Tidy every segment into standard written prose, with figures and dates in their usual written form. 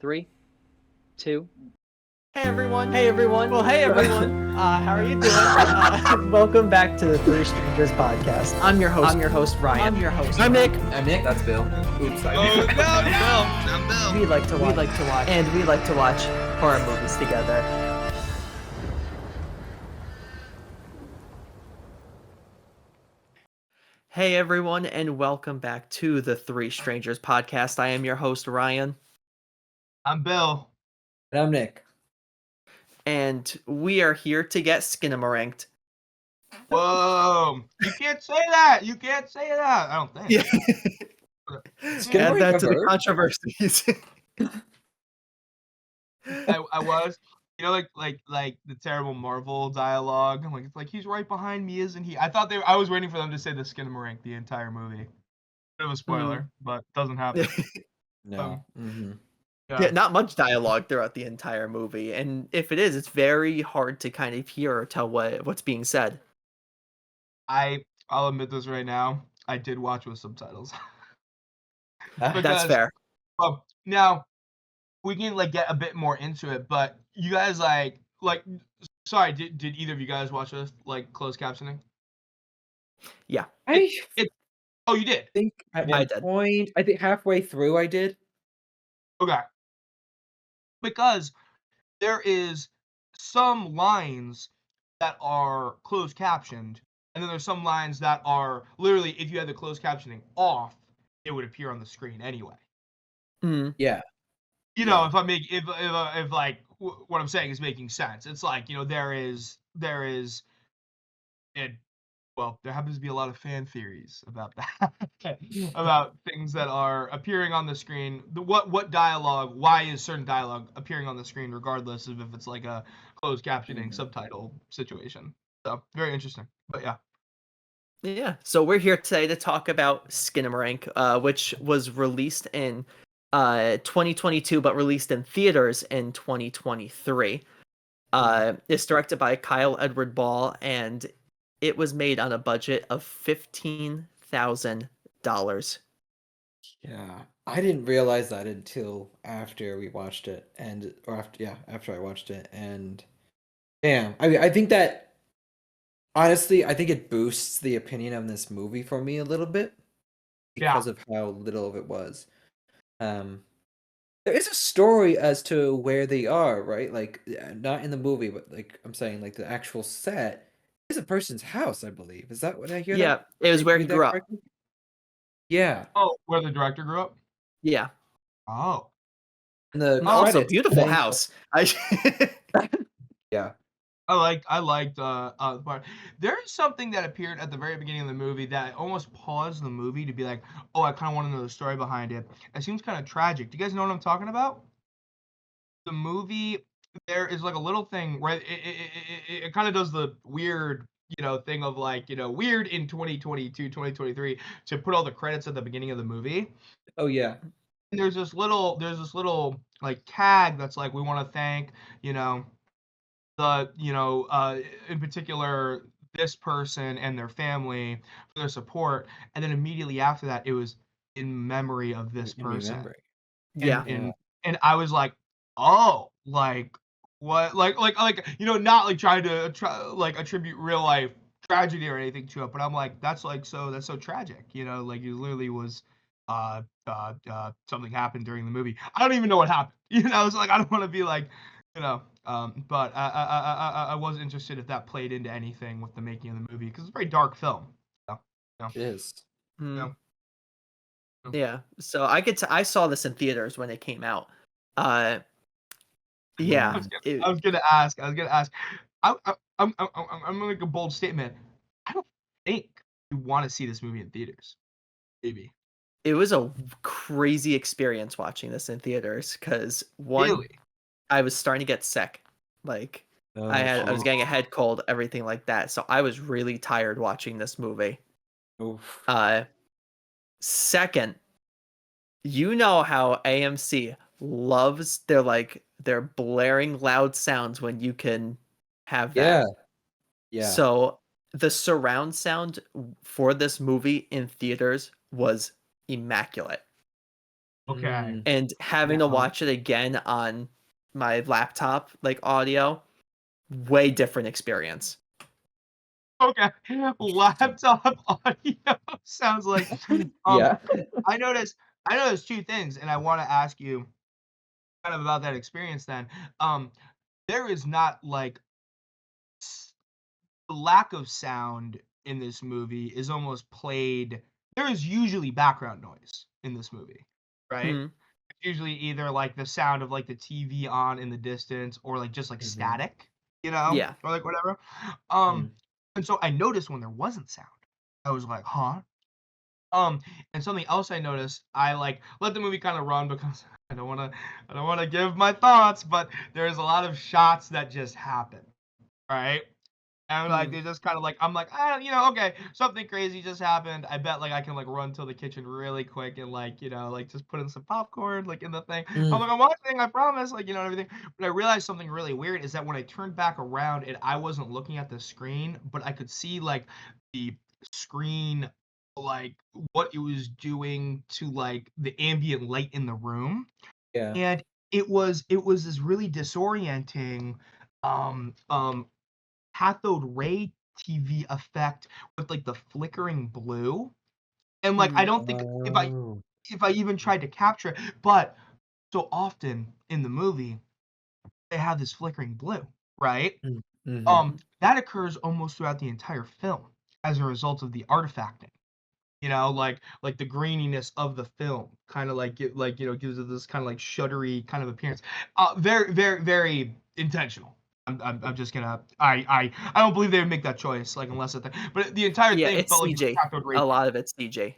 3, 2. Hey everyone! Hey everyone! Well, hey everyone! How are you doing? Welcome back to the Three Strangers podcast. I'm your host Ryan. I'm Nick. I'm Nick. That's Bill. Oops. I'm Bill. We like to watch horror movies together. Hey everyone, and welcome back to the Three Strangers podcast. I am your host Ryan, I'm Bill. And I'm Nick. and we are here to get Skinamarinked. Whoa! You can't say that. You can't say that. I don't think. Yeah. Add that to the verb? controversies. I was. You know, like the terrible Marvel dialogue. I'm like, it's like he's right behind me, isn't he? I was waiting for them to say the Skinamarink the entire movie. Bit of a spoiler, but doesn't happen. No. Yeah, not much dialogue throughout the entire movie, and if it is, it's very hard to kind of hear or tell what's being said. I'll admit this right now. I did watch with subtitles. That's fair. Now we can get a bit more into it, but you guys sorry, did either of you guys watch this closed captioning? Yeah. Oh, you did? think at I one did. point, I think halfway through I did. Okay. Because there is some lines that are closed captioned, and then there's some lines that are literally, if you had the closed captioning off, it would appear on the screen anyway. Mm. Yeah. You know, if what I'm saying is making sense. It's like, there is and well, there happens to be a lot of fan theories about that. About things that are appearing on the screen. What dialogue, why is certain dialogue appearing on the screen regardless of if it's like a closed captioning subtitle situation. So, very interesting. But yeah. Yeah. So we're here today to talk about Skinamarink, which was released in 2022, but released in theaters in 2023. It's directed by Kyle Edward Ball, and it was made on a budget of $15,000. Yeah. I didn't realize that until after we watched it, after I watched it, and damn, I mean, I think that honestly, I think it boosts the opinion of this movie for me a little bit because of how little of it was. There is a story as to where they are, right? Like, not in the movie, but like I'm saying, like the actual set is a person's house, I believe. Is that what I hear? Yeah, it was where he grew up. Yeah. Oh, where the director grew up? Yeah. Oh. And the Also, credits beautiful say- house. Yeah. I liked the part. There is something that appeared at the very beginning of the movie that almost paused the movie to be like, oh, I kind of want to know the story behind it. It seems kind of tragic. Do you guys know what I'm talking about? The movie, there is like a little thing where it kind of does the weird, thing of weird in 2022, 2023 to put all the credits at the beginning of the movie. Oh yeah. And there's this little like tag that's like, we want to thank, in particular this person and their family for their support, and then immediately after that it was in memory of this person. Remember. Yeah. And I was like, oh, like what, not like trying to attribute real life tragedy or anything to it, but I'm like, that's so tragic, like it literally was something happened during the movie. I don't even know what happened. It's like I don't want to be like, but I was interested if that played into anything with the making of the movie because it's a very dark film. It is. Yeah. So I saw this in theaters when it came out. Yeah. I was gonna ask. I'm gonna make a bold statement. I don't think you want to see this movie in theaters. Maybe. It was a crazy experience watching this in theaters because Really? I was starting to get sick. Like I was getting a head cold, everything like that. So I was really tired watching this movie. Oof. Second, you know how AMC loves their blaring loud sounds when you can have that. Yeah. So the surround sound for this movie in theaters was immaculate. Okay. and having to Yeah. watch it again on my laptop, like audio, way different experience. Okay. Laptop audio sounds like Yeah. I noticed two things, and I want to ask you kind of about that experience then. Um there is not like s- the lack of sound in this movie is almost played. There is usually background noise in this movie, right? Mm, Usually either like the sound of like the TV on in the distance or like just like Mhm. static, you know, yeah. or like whatever. Mm. And so I noticed when there wasn't sound, I was like, huh? And something else I noticed, I like let the movie kind of run because I don't wanna give my thoughts, but there's a lot of shots that just happen, right? And like Mm, they just kind of like I'm like, ah, you know, okay, something crazy just happened. I bet like I can like run to the kitchen really quick and like, you know, like just put in some popcorn like in the thing. I'm Mm. like, I'm watching, I promise, like, you know, and everything. But I realized something really weird is that when I turned back around and I wasn't looking at the screen, but I could see like the screen like what it was doing to like the ambient light in the room. Yeah. And it was this really disorienting um um cathode ray TV effect with like the flickering blue. And like I mm, don't think Oh. if I even tried to capture it, but so often in the movie they have this flickering blue, right? Mm. Mhm. That occurs almost throughout the entire film as a result of the artifacting. You know, like the graininess of the film kind of like get like you know gives it this kind of like shuddery kind of appearance. Very very intentional. I'm just gonna I don't believe they would make that choice like unless it but the entire yeah, thing it's felt like it was CJ. cathode ray A lot tube. of it's CJ.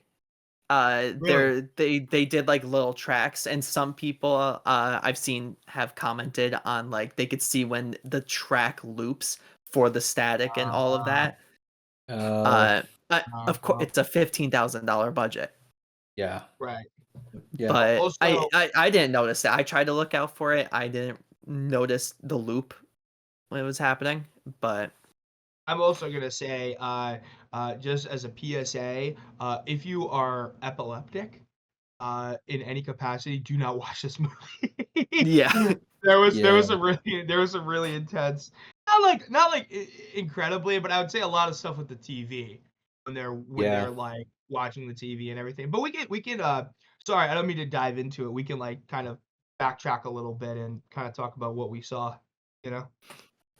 Really? They did like little tracks, and some people I've seen have commented on like they could see when the track loops for the static and all of Uh, that. Oh. Uh, of course, it's a $15,000 budget, Yeah. right. Yeah. but Also, I didn't notice it. I tried to look out for it. I didn't notice the loop when it was happening, but I'm also gonna say, just as a PSA, if you are epileptic, in any capacity, do not watch this movie. yeah, Yeah. There was some really intense, not like incredibly, but I would say a lot of stuff with the TV when Yeah. they're like watching the TV and everything. But we can sorry, I don't mean to dive into it. We can like kind of backtrack a little bit and kind of talk about what we saw, you know?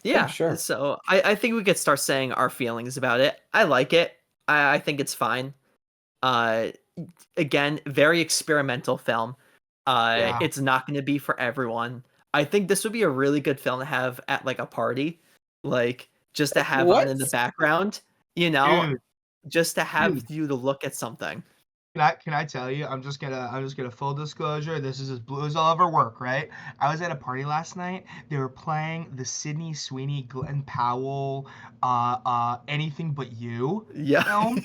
Yeah, yeah. sure. So I think we could start saying our feelings about it. I like it. I think it's fine. Uh, Again, very experimental film. Yeah. Yeah. It's not going to be for everyone. I think this would be a really good film to have at like a party, like just to have on What? in the background, you know, Dude, just to have dude. you to look at something. Can I tell you? I'm just gonna full disclosure. This is as blue as I'll ever work, right? I was at a party last night. They were playing the Sydney Sweeney, Glenn Powell, Anything But You Yeah. film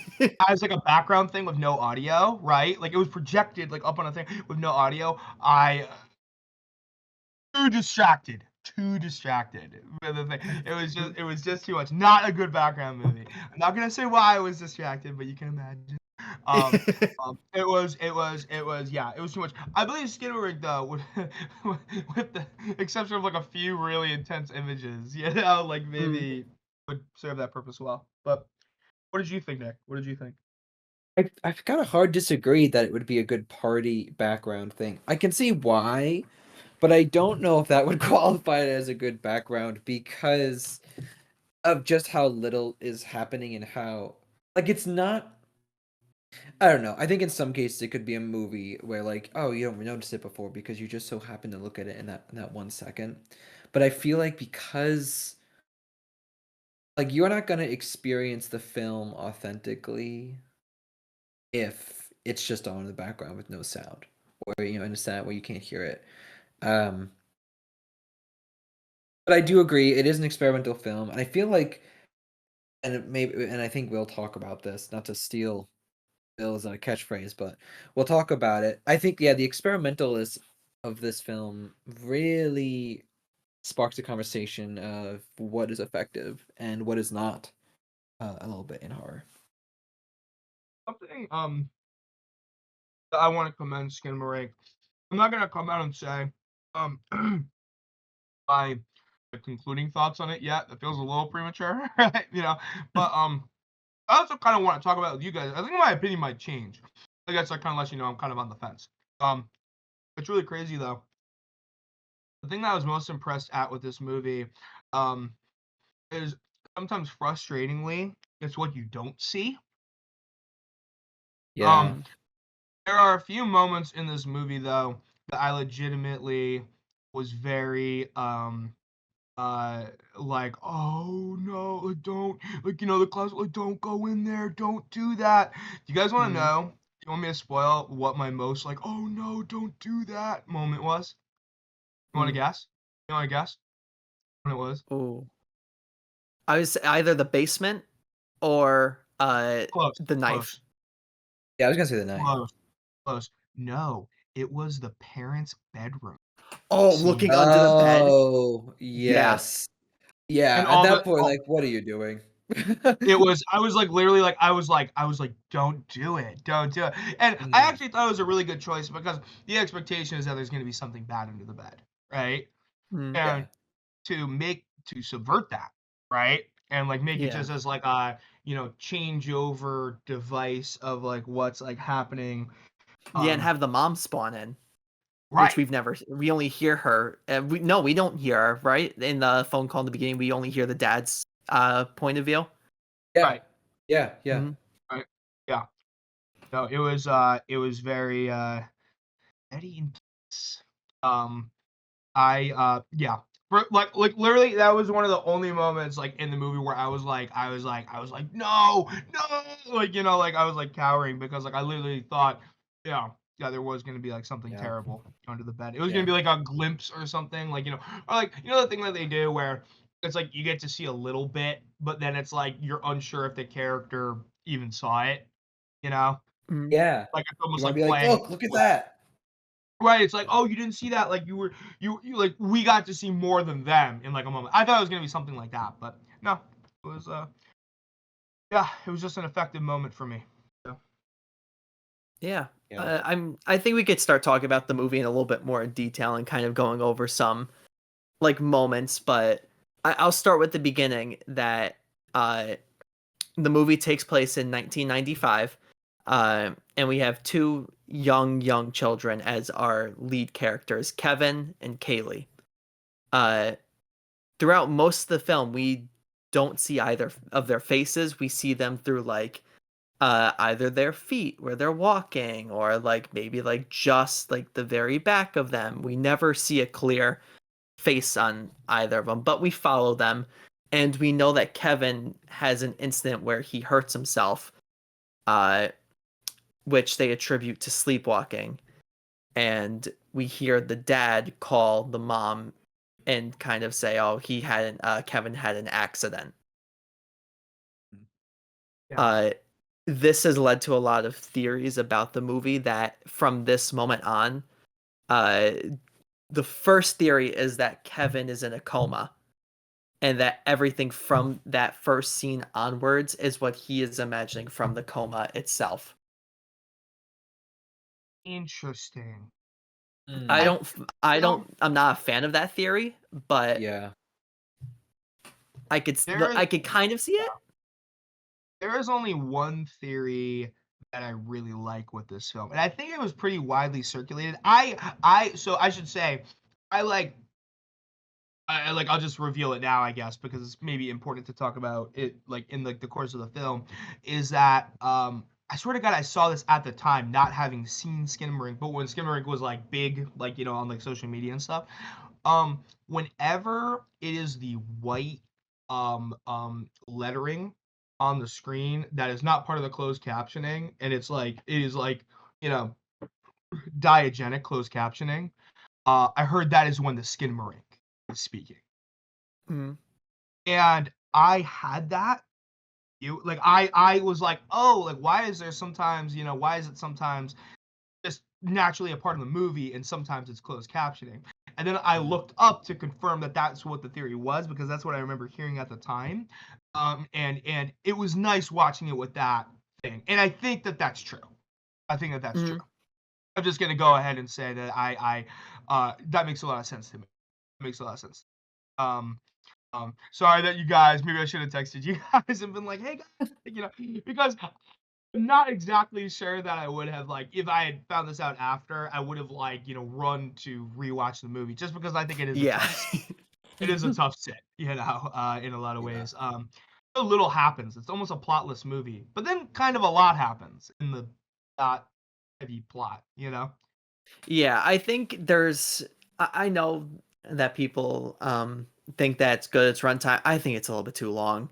as like a background thing with no audio, right? Like it was projected like up on a thing with no audio. I too distracted with the thing. It was just too much. Not a good background movie. I'm not gonna say why I was distracted, but you can imagine. Um, yeah, it was too much. I believe Skinamarink though, with the exception of like a few really intense images, you know, like Mm. maybe would serve that purpose well. But what did you think, Nick? What did you think? I've got a hard disagree that it would be a good party background thing. I can see why, but I don't know if that would qualify it as a good background because of just how little is happening and how like it's not. I don't know. I think in some cases it could be a movie where like, oh, you don't notice it before because you just so happen to look at it in that 1 second. But I feel like because like you're not gonna experience the film authentically if it's just on in the background with no sound, or in a set where you can't hear it. Um, but I do agree it is an experimental film, and I feel like, and I think we'll talk about this, not to steal Bill's catchphrase, but we'll talk about it. I think yeah, the experimentalist of this film really sparks a conversation of what is effective and what is not, a little bit in horror. Something that I want to commend Skinamarink I'm not gonna come out and say um my concluding thoughts on it yet. That feels a little premature, right? But I also kind of want to talk about it with you guys. I think my opinion might change. I guess I kind of let you know I'm kind of on the fence. Um, it's really crazy though. The thing that I was most impressed at with this movie, um, is sometimes frustratingly, it's what you don't see. Yeah. Mm. There are a few moments in this movie though that I legitimately was very uh like, oh no, like, don't, like, the class, like, don't go in there, don't do that. Do you guys want to Mm. know? You want me to spoil what my most like, oh no, don't do that moment was? You want to Mm. guess? You want to guess when it was? Ooh. I was either the basement or Close, the knife. close, Yeah, I was gonna say the knife. close, close. No, it was the parents' bedroom Oh, scene. looking under the bed. Oh, Yeah. yes. Yeah, And at all that the point, like, what are you doing? It was I was like literally like I was like, "Don't do it. Don't do it." And I Mm, actually thought it was a really good choice because the expectation is that there's gonna be something bad under the bed, right? Mm. yeah. And to subvert that, right? And like make it Yeah. just as like a, changeover device of like what's like happening. Yeah, and Um have the mom spawn in, which right. we only hear her. We don't hear her, right? In the phone call in the beginning, we only hear the dad's point of view. Yeah. Right. Yeah, yeah. Mhm. Right. Yeah. No, it was very very intense. Um yeah. Like literally that was one of the only moments like in the movie where I was like, no, no, like like I was like cowering because like I literally thought, yeah, yeah, there was gonna be like something Yeah. terrible under the bed. It was gonna Yeah. be like a glimpse or something, like or like the thing that they do where it's like you get to see a little bit, but then it's like you're unsure if the character even saw it, you know? Mhm. Yeah. Like it's You almost wanna like be like, playing. "Look at that." Right, it's like, "Oh, you didn't see that, like, you like, we got to see more than them in, like, a moment." I thought it was gonna be something like that, but no, it was, yeah, it was just an effective moment for me. So, Yeah. Yeah. I think we could start talking about the movie in a little bit more detail and kind of going over some like moments, but I'll start with the beginning that uh the movie takes place in 1995, and we have two young children as our lead characters, Kevin and Kaylee. Uh, Throughout most of the film, we don't see either of their faces. We see them through like either their feet where they're walking, or like maybe like just like the very back of them. We never see a clear face on either of them, but we follow them, and we know that Kevin has an incident where he hurts himself, uh, which they attribute to sleepwalking. And we hear the dad call the mom and kind of say, "Oh, Kevin had an accident." yeah. Uh, this has led to a lot of theories about the movie that from this moment on, uh, the first theory is that Kevin is in a coma, and that everything from that first scene onwards is what he is imagining from the coma itself. Interesting. I Mm, I don't, I feel don't, I'm not a fan of that theory, but yeah. there is I could kind of see it. there is only one theory that I really like with this film, and I think it was pretty widely circulated. So I should say, I like like I'll just reveal it now, I guess, because it's maybe important to talk about it like in like the course of the film, is that I swear to God I saw this at the time, not having seen Skinamarink, but when Skinamarink was like big, like on like social media and stuff. Whenever it is the white lettering on the screen that is not part of the closed captioning, and it is like, you know, diagenic closed captioning, I heard that is when the Skinamarink is speaking. Mm, And I had that. I was like, "Oh, like why is there sometimes, why is it sometimes just naturally a part of the movie and sometimes it's closed captioning?" And then I Mm, looked up to confirm that that's what the theory was because that's what I remember hearing at the time. And it was nice watching it with that thing. And I think that that's true. I think that that's true. mm. I'm just gonna go ahead and say that that makes a lot of sense to me. It makes a lot of sense. Um, sorry that you guys. Maybe I should have texted you guys and been like, "Hey guys," because I'm not exactly sure that I would have like if I had found this out after, I would have like run to rewatch the movie just because I think it is a Yeah. tough sit. It is a tough sit, in a lot of Yeah. ways. So little happens. It's almost a plotless movie, but then kind of a lot happens in the not heavy plot. Yeah, I think I know that people think that's good. It's runtime. I think it's a little bit too long.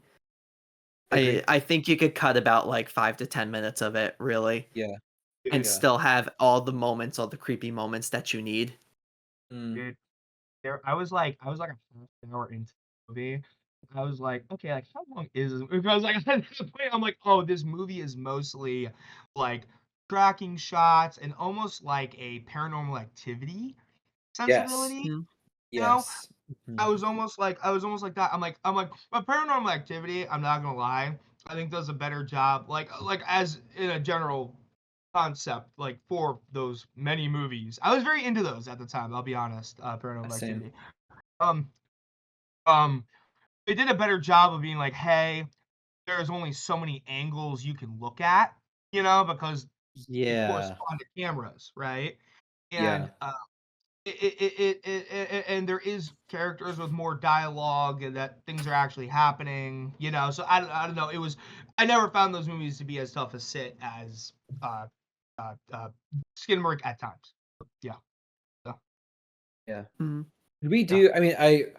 Agree. I think you could cut about like 5 to 10 minutes of it, really, Yeah. and Yeah. still have all the moments, all the creepy moments that you need. Mm. Dude, I was like a half an hour into the movie. I was like, okay, like how long is this? Because like at that point, I'm like, oh, this movie is mostly like tracking shots and almost like a paranormal activity Yes. sensibility. Mm. You know, Yes. Mhm. I was almost like that. I'm like, but paranormal activity. I'm not gonna lie. I think does a better job. Like as in a general concept, like for those many movies. I was very into those at the time. I'll be honest. Paranormal Same. activity. Um, um, they did a better job of being like, hey, there's only so many angles you can look at, because they Yeah. correspond to cameras, right? Yeah. And and there is characters with more dialogue and that things are actually happening, So I don't know. I never found those movies to be as tough a sit as uh uh Skinamarink at times. Yeah. So. Yeah. Mhm. Should we Yeah. do? I mean,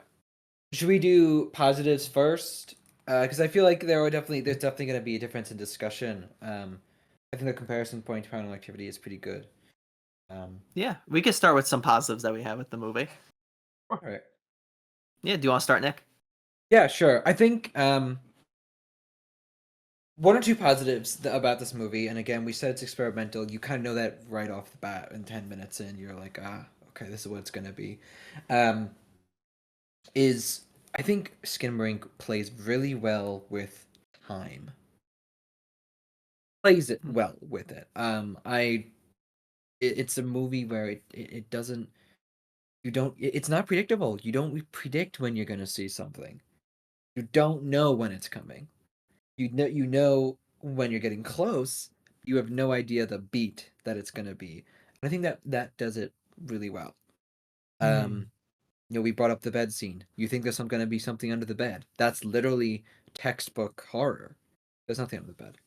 should we do positives first? Because I feel like there's definitely going to be a difference in discussion. I think the comparison point to Paranormal Activity is pretty good. Yeah, we could start with some positives that we have with the movie. All right. Yeah, do you want to start, Nick? Yeah, sure. I think one or two positives about this movie, and again, we said it's experimental. You kind of know that right off the bat. In 10 minutes in, you're like, okay, this is what it's gonna be. Um, is I think Skinamarink plays really well with time. Plays it well with it. It's a movie where it doesn't. You don't. It's not predictable. You don't predict when you're gonna see something. You don't know when it's coming. You know when you're getting close. You have no idea the beat that it's gonna be. And I think that does it really well. Mm, Um, we brought up the bed scene. You think there's gonna be something under the bed. That's literally textbook horror. There's nothing under the bed.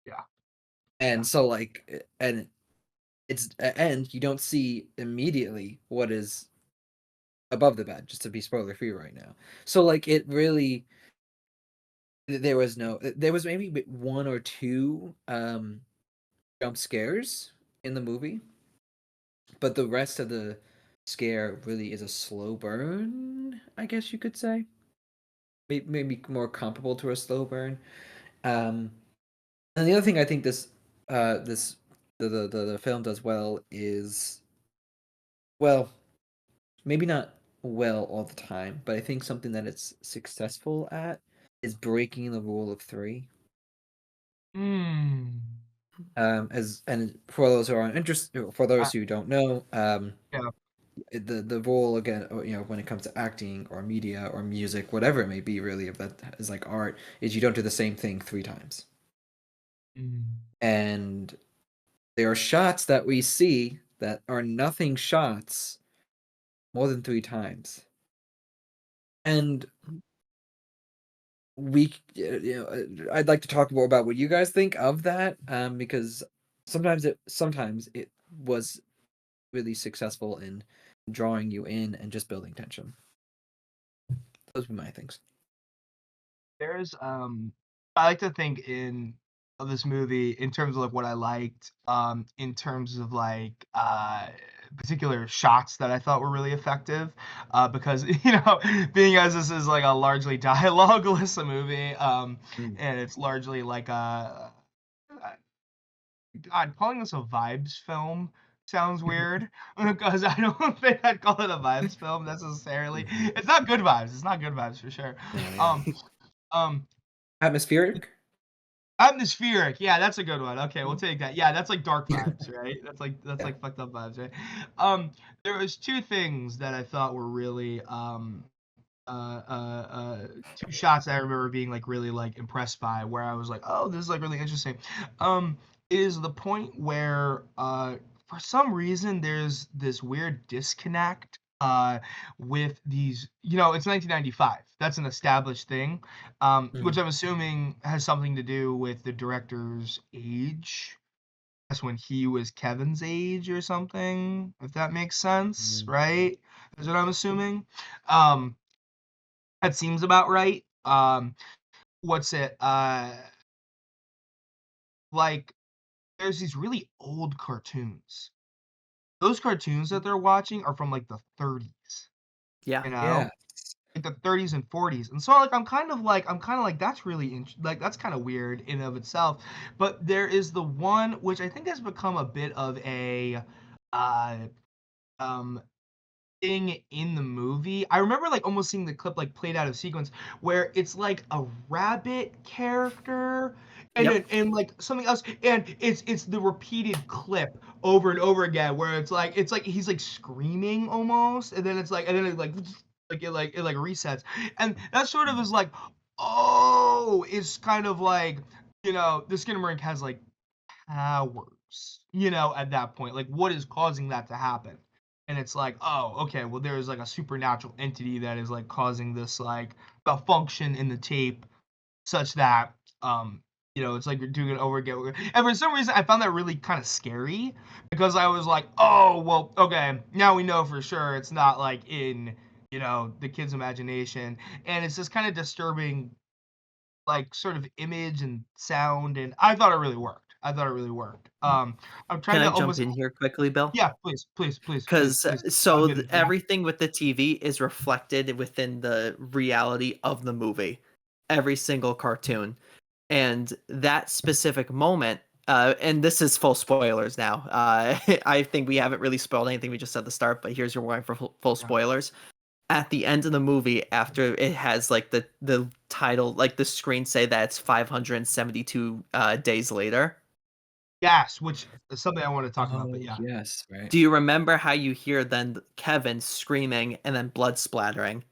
yeah. Yeah. And so and you don't see immediately what is above the bed, just to be spoiler free right now. So it really there was maybe one or two jump scares in the movie, but the rest of the scare really is a slow burn, I guess you could say. Maybe more comparable to a slow burn. Um, and the other thing I think this the film does well is, well, maybe not well all the time, but I think something that it's successful at is breaking the rule of three. Mm. As and for those who aren't interested, for I, those who don't know, yeah. the role again, when it comes to acting or media or music, whatever it may be, really, if that is like art, is you don't do the same thing 3 times. Mm. And there are shots that we see that are nothing shots more than 3 times, and I'd like to talk more about what you guys think of that, because sometimes it was really successful in drawing you in and just building tension. Those would be my things. There's I like to think of this movie in terms of like what I liked, in terms of like particular shots that I thought were really effective. Because being as this is like a largely dialogueless movie, Mm. and it's largely like God, calling this a vibes film sounds weird because I don't think I'd call it a vibes film necessarily. Mhm. It's not good vibes. It's not good vibes for sure. Yeah, yeah. Um, um, Atmospheric. Atmospheric. Yeah, that's a good one. Okay, we'll take that. Yeah, that's like dark vibes, right? That's Yeah. like fucked up vibes, right? Um, there was two things that I thought were really uh, uh, uh, two shots that I remember being like really like impressed by, where I was like, oh, this is like really interesting. Um, is the point where for some reason there's this weird disconnect with these, it's 1995. That's an established thing, which Mhm. I'm assuming has something to do with the director's age. That's when he was Kevin's age or something, if that makes sense, Mhm. right? Is what I'm assuming. Um, that seems about right. What's it? Like there's these really old cartoons. Those cartoons that they're watching are from like the 30s, Yeah. you Yeah. know? Like the 30s and 40s. And so like I'm kind of like that's really like that's kind of weird in and of itself. But there is the one which I think has become a bit of a uh um thing in the movie. I remember like almost seeing the clip like played out of sequence where it's like a rabbit character and Yep. then and like something else and it's the repeated clip over and over again where it's like he's like screaming almost and then it's like and then it like resets and that sort of is like oh it's kind of like the Skinamarink has like powers, at that point. Like, what is causing that to happen? And it's like, oh, okay, well, there's like a supernatural entity that is like causing this like malfunction in the tape, such that it's like you're doing it over again. And for some reason, I found that really kind of scary because I was like, oh, well, okay, now we know for sure it's not like in the kid's imagination, and it's just kind of disturbing like sort of image and sound, and I thought it really worked. I thought it really worked. I'm Can trying I to jump almost in here quickly, Bill? yeah, please, please, please, please, Because please. I'll get it. Yeah. everything with the TV is reflected within the reality of the movie, every single cartoon, and that specific moment. And this is full spoilers now. I think we haven't really spoiled anything we just said at the start, but here's your warning for full Yeah. spoilers. At the end of the movie, after it has like the title, like the screen say that it's 572 days later. Yes, which is something I want to talk about, but Oh yeah. yes, right. Do you remember how you hear then Kevin screaming and then blood splattering?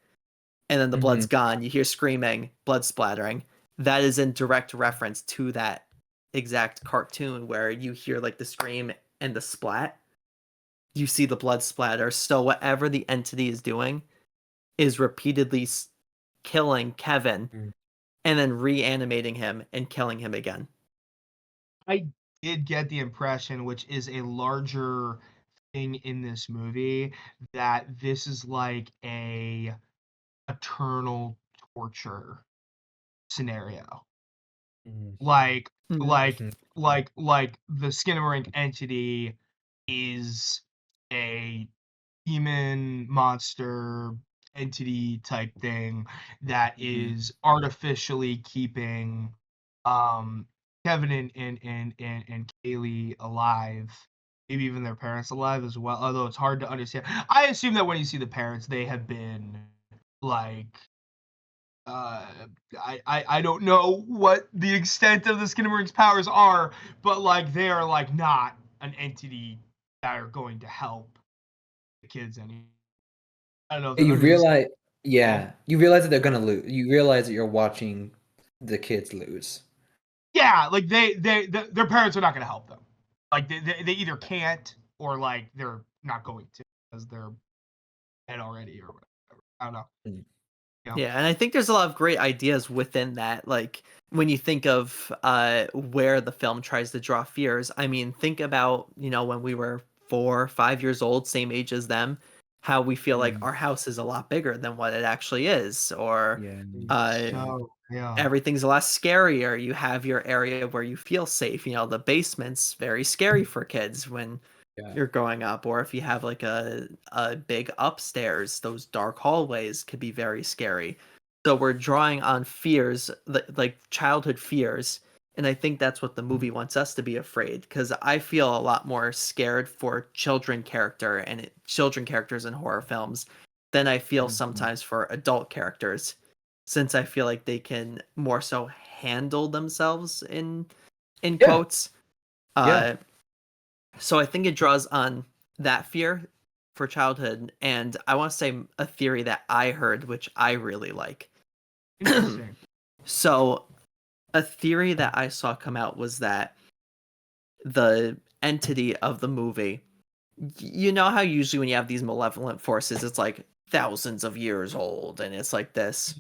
And then the blood's Mhm. gone. You hear screaming, blood splattering. That is in direct reference to that exact cartoon where you hear like the scream and the splat. You see the blood splatter. So whatever the entity is doing is repeatedly killing Kevin Mm. and then reanimating him and killing him again. I did get the impression, which is a larger thing in this movie, that this is like a eternal torture scenario. Mhm. Like like Mhm. like the Skinamarink entity is a demon monster entity type thing that Mhm. is artificially keeping um Kevin and Kaylee alive, maybe even their parents alive as well, although it's hard to understand. I assume that when you see the parents they have been like uh I don't know what the extent of the Skinamarink's powers are, but like they are like not an entity that are going to help the kids any. I don't know if that You under this. realize, Yeah. yeah, you realize that they're gonna lose. You realize that you're watching the kids lose. Yeah, like their parents are not going to help them. Like they either can't or like they're not going to because they're dead already or whatever. I don't know. Mm. Yeah. Yeah, and I think there's a lot of great ideas within that. Like when you think of where the film tries to draw fears, I mean, think about, when we were 4, 5 years old, same age as them, how we feel like Mm. our house is a lot bigger than what it actually is, or Yeah. uh, Yeah. So yeah. everything's a lot scarier. You have your area where you feel safe. The basement's very scary for kids when Yeah. you're growing up, or if you have like a big upstairs, those dark hallways could be very scary. So we're drawing on fears, like childhood fears, and I think that's what the movie wants us to be afraid, because I feel a lot more scared for children characters in horror films than I feel Mhm. sometimes for adult characters. since I feel like they can more so handle themselves in Yeah. quotes. Yeah. So I think it draws on that fear for childhood, and I want to say a theory that I heard, which I really like. Interesting. So a theory that I saw come out was that the entity of the movie, you know how usually when you have these malevolent forces, it's like thousands of years old, and it's like this.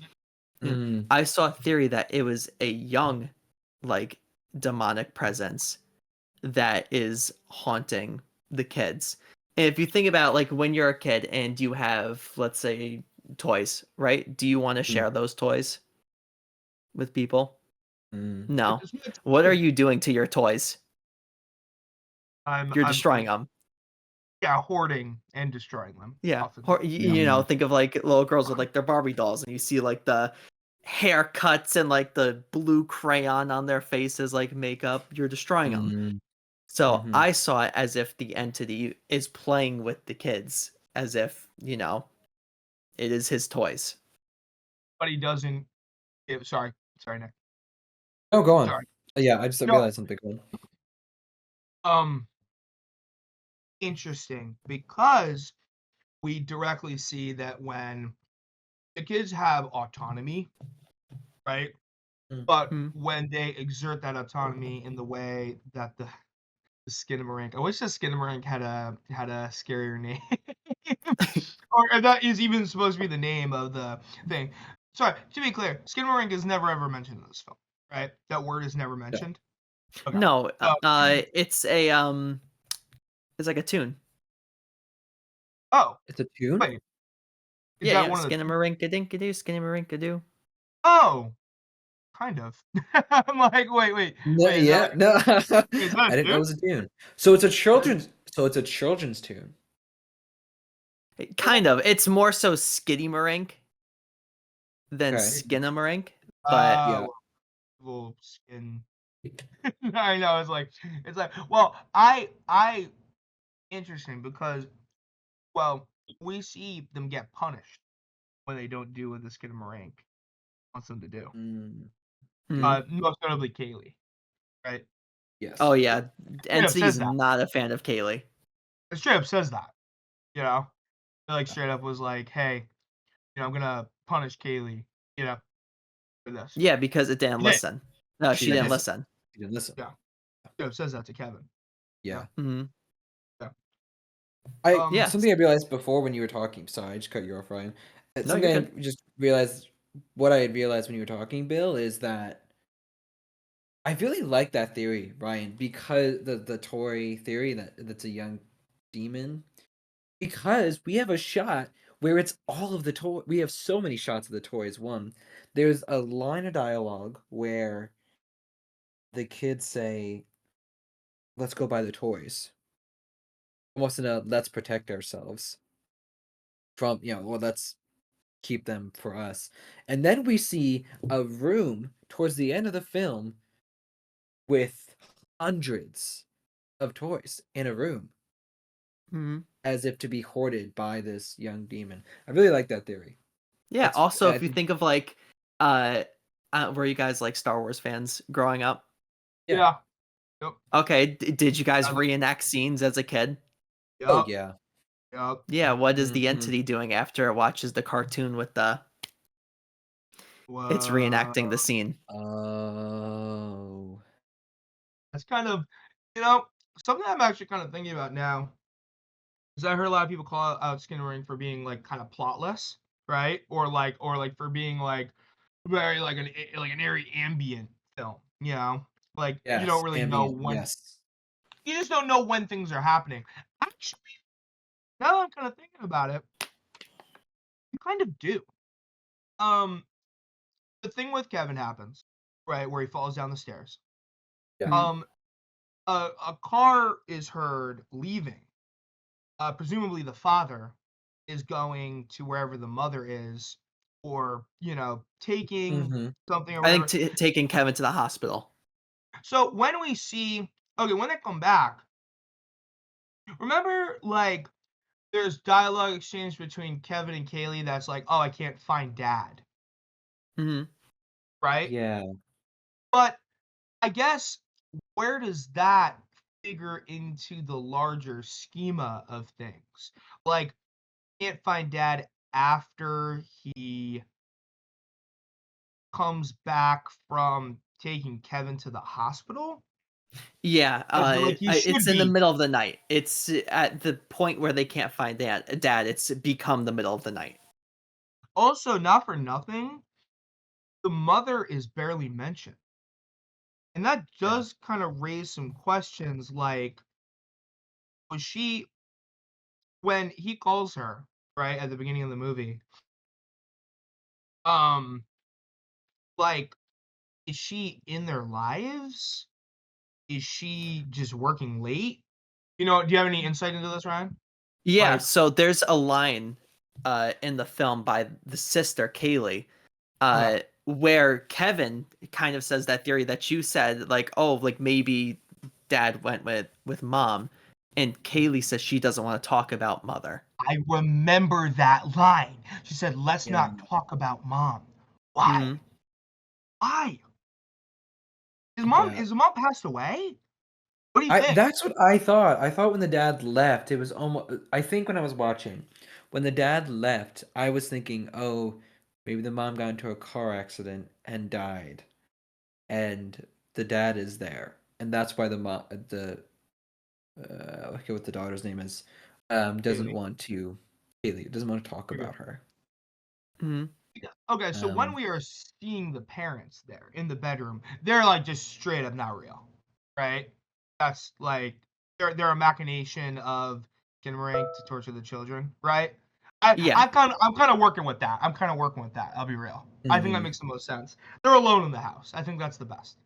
Mm. I saw a theory that it was a young, like, demonic presence that is haunting the kids. And if you think about, like, when you're a kid and you have, let's say, toys, right? Do you want to share those toys with people? Mm. No. Which is what it's What are doing. you doing to your toys? You're destroying I'm them. yeah, hoarding and destroying them. Yeah. Often. Or, you know, Mm. think of, like, little girls with, like, their Barbie dolls, and you see, like, the haircuts and, like, the blue crayon on their faces, like, makeup. You're destroying them. Mm. So Mhm. I saw it as if the entity is playing with the kids, as if, you know, it is his toys. But he doesn't. Sorry, Nick. Oh, go on. Sorry. Yeah, I just No. realized something cool. Interesting because we directly see that when the kids have autonomy, right? Mm. But Hmm. when they exert that autonomy in the way that the Skinamarink, I wish the Skinamarink had a scarier name, or that is even supposed to be the name of the thing. Sorry, to be clear, Skinamarink is never ever mentioned in this film, right? That word is never mentioned. Okay. No, Uh, it's like a tune. oh, It's a tune? wait, is Yeah, that yeah, one of the? Skinnamarink-a-dink-a-doo, Skinnamarink-a-doo. Oh, kind of. I'm like, wait, No, is that yeah, no. is that I a didn't know it tune? was a tune. So it's a children's tune. Kind of. It's more so Skiddymarink than Okay. Skinnamarink, but Yeah. Little skin. I know it's like well, I interesting because well, we see them get punished when they don't do what the Skinamarink wants them to do. Mm. Most notably Kaylee, right? Yes. oh yeah, Straight up says NC's that. not a fan of Kaylee. It straight up says that. You know, it, like straight up was like, hey, I'm gonna punish Kaylee, for this. Yeah, because it didn't He did. listen. No, She she didn't didn't listen. listen. She didn't listen. Yeah, straight up says that to Kevin. Yeah. Hmm. Yeah. Yeah. Something I realized before when you were talking. Sorry, I just cut you off, Ryan. No, you're Something good. I just realized. What I had realized when you were talking, Bill, is that I really like that theory, Ryan, because the toy theory that's a young demon. Because we have a shot where it's all of the toy. We have so many shots of the toys. One, there's a line of dialogue where the kids say, "Let's go buy the toys." Almost in a "let's protect ourselves from," well, let's keep them for us. And then we see a room towards the end of the film with hundreds of toys in a room, Hmm. as if to be hoarded by this young demon. I really like that theory. Yeah. That's Also, I if you think think of like, uh, were you guys like Star Wars fans growing up? Yeah. Yeah. Yep. Okay. Did you guys I- reenact scenes as a kid? Oh Yep. yeah. Yep. Yeah. What is the Mhm. entity doing after it watches the cartoon with the? It's Well, reenacting the scene. Oh. that's kind of, something I'm actually kind of thinking about now. Because I heard a lot of people call out Skinnering for being like kind of plotless, right? Or like for being like very like an airy ambient film. Like you don't Yes, really know ambient, when yes. you just don't know when things are happening. Actually, now that I'm kind of thinking about it, you kind of do. Um, the thing with Kevin happens, right, where he falls down the stairs. Yeah. Mhm. A car is heard leaving. Presumably the father is going to wherever the mother is, or taking Mhm. something or I think whatever. taking Kevin to the hospital. So when we see, okay, when they come back, remember like there's dialogue exchange between Kevin and Kaylee that's like, oh, I can't find dad. Mhm. right? Yeah. But I guess where does that figure into the larger schema of things? Like, can't find dad after he comes back from taking Kevin to the hospital? Yeah, Like he should it's in the be. middle of the night. It's at the point where they can't find dad, it's become the middle of the night. Also, not for nothing, the mother is barely mentioned. And that Yeah. does kind of raise some questions like, was she, when he calls her, right, at the beginning of the movie, um, like, is she in their lives? Is she just working late? Do you have any insight into this, Ryan? Yeah, Like, so there's a line in the film by the sister Kaylee okay, where Kevin kind of says that theory that you said, like, oh, like maybe dad went with mom, and Kaylee says she doesn't want to talk about mother. I remember that line. She said, "Let's Yeah. not talk about mom." Why? Hmm. Why? Yeah. Is mom passed away? What do you I think? that's what I thought. I thought when the dad left, it was almost I think when I was watching, when the dad left, I was thinking, "Oh, maybe the mom got into a car accident and died, and the dad is there." And that's why I forget what the daughter's name is, doesn't Haley. want to Haley doesn't want to talk about her. Hmm. Yeah. Okay, so when Um, we are seeing the parents there in the bedroom, they're like just straight up not real, right? That's like they're a machination of Skinamarink to torture the children, right? Yeah. I'm kind of working with that. I'm kind of working with that. I'll be real. I think that mhm. makes the most sense. They're alone in the house. I think that's the best.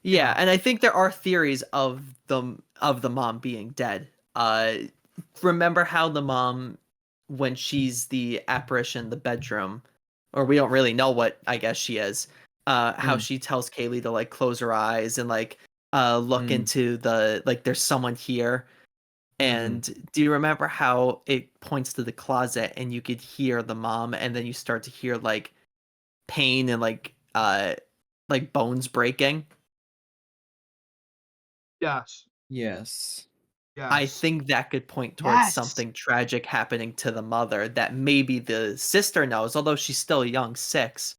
You Yeah, know, and I think there are theories of the mom being dead. Remember how the mom, when she's the apparition in the bedroom, or we don't really know what I guess she is, how Mm, she tells Kaylee to like close her eyes and like look mm, into the like there's someone here. mhm. And do you remember how it points to the closet and you could hear the mom and then you start to hear like pain and like bones breaking? yes, Yes. I yes, think that could point towards yes. something tragic happening to the mother that maybe the sister knows, although she's still young, 6,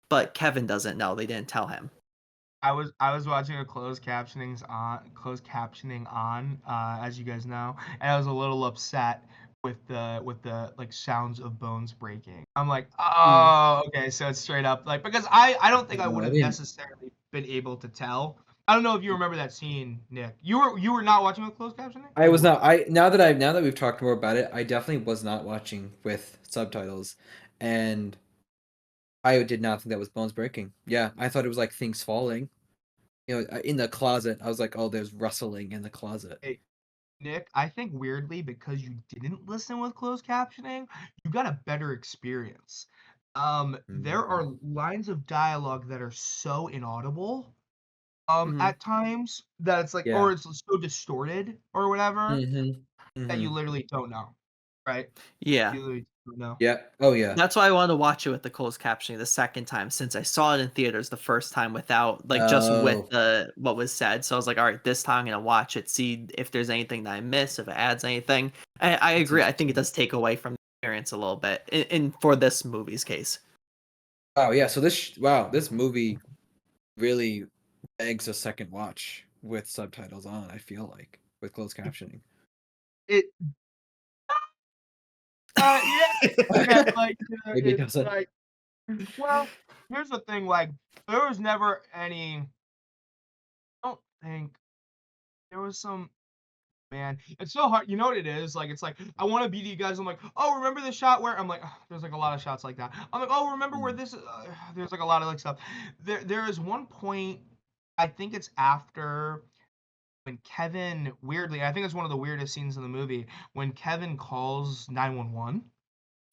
but Kevin doesn't know. They didn't tell him. I was watching a closed captioning on as you guys know, and I was a little upset with the like sounds of bones breaking. I'm like, Mm. oh, okay, so it's straight up like because I don't think I would I have didn't. necessarily been able to tell. I don't know if you remember that scene, Nick. You were not watching with closed captioning? I You was were. not. Now that we've talked more about it, I definitely was not watching with subtitles, and I did not think that was bones breaking. Yeah, I thought it was like things falling. In the closet. I was like, oh, there's rustling in the closet. Hey, Nick, I think weirdly because you didn't listen with closed captioning, you got a better experience. There are Mhm. lines of dialogue that are so inaudible, Hmm. at times that it's like, Yeah. or it's so distorted or whatever Mhm. that you Mhm. literally don't know, right? Yeah. You literally don't know. Yeah. Oh yeah. That's why I wanted to watch it with the closed captioning the second time since I saw it in theaters the first time without like just with Oh. the what was said. So I was like, all right, this time I'm gonna watch it, see if there's anything that I miss, if it adds anything. I That's agree. I think it interesting. does take away from the experience a little bit in for this movie's case. Oh yeah. So this movie really begs a second watch with subtitles on. I feel like with closed captioning. It, yeah, yeah, like Maybe it it's doesn't. like, well, here's the thing, like there was never any. I don't think there was some. Man, it's so hard. You know what it is? Like, it's like I want to be to you guys. I'm like, oh, remember the shot where I'm like, "Ugh," there's like a lot of shots like that. I'm like, oh, remember where Mm. this? There's like a lot of like stuff. There is one point. I think it's after when Kevin weirdly. I think it's one of the weirdest scenes in the movie when Kevin calls 911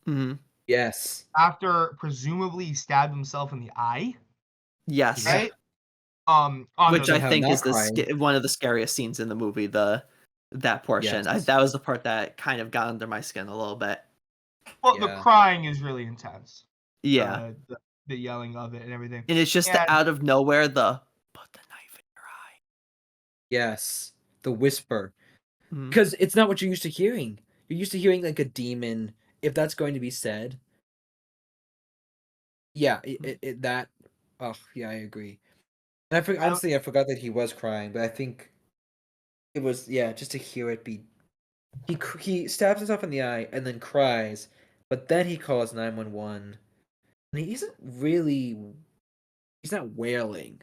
Hmm. Yes. after presumably he stabbed himself in the eye, Yes. Yeah. right? Under Which I the Somehow think not is crying. one of the scariest scenes in the movie. That portion, Yes. that was the part that kind of got under my skin a little bit. well, the Yeah. crying is really intense. Yeah. the yelling of it and everything. And it's just And out of nowhere the put the knife in your eye. Yes, the whisper. Mhm. Because it's not what you're used to hearing. You're used to hearing like a demon. If that's going to be said, yeah, that. Oh, yeah, I agree. And honestly, I forgot that he was crying, but I think it was just to hear it be. He stabs himself in the eye and then cries, but then he calls 911, and he isn't really. He's not wailing.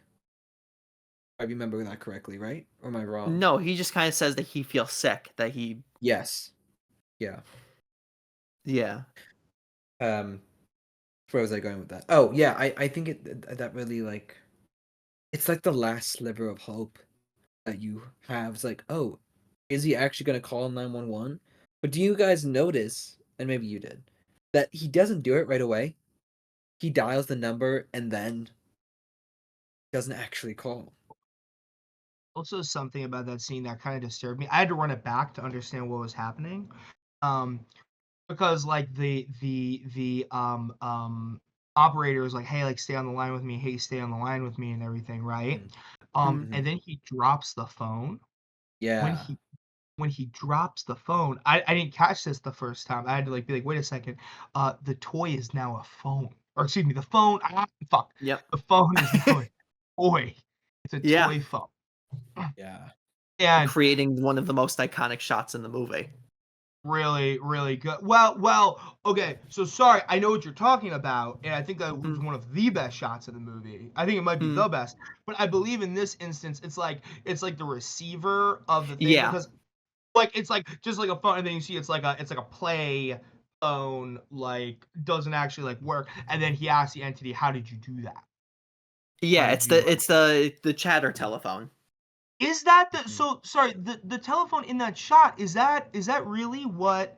If I remember that correctly, right? Or am I wrong? No, he just kind of says that he feels sick. That he, Yes. Yeah. yeah, Where was I going with that? Oh, yeah, I think that really like it's like the last sliver of hope that you have. It's like, oh, is he actually gonna call 911? But do you guys notice, and maybe you did, that he doesn't do it right away? He dials the number and then doesn't actually call. also something about that scene that kind of disturbed me. I had to run it back to understand what was happening. Um, because like the operator is like, hey, like stay on the line with me, hey, stay on the line with me and everything, right? Mhm. And then he drops the phone. When Yeah. he drops the phone, I didn't catch this the first time. I had to like be like, wait a second, the toy is now a phone. Or excuse me, the phone, fuck. yep, The phone is now a toy. It's a yeah, toy phone. Yeah. And creating one of the most iconic shots in the movie. really, really good. Well, okay. So sorry, I know what you're talking about, and I think that was Mm. one of the best shots of the movie. I think it might be Mm. the best, but I believe in this instance, it's like the receiver of the thing Yeah, because like it's like just like a phone, and then you see it's like a play phone, like doesn't actually like work, and then he asks the entity, "How did you do that? How yeah, did you?" it's the chatter telephone. Is that the Mhm. so sorry, the telephone in that shot, is that really what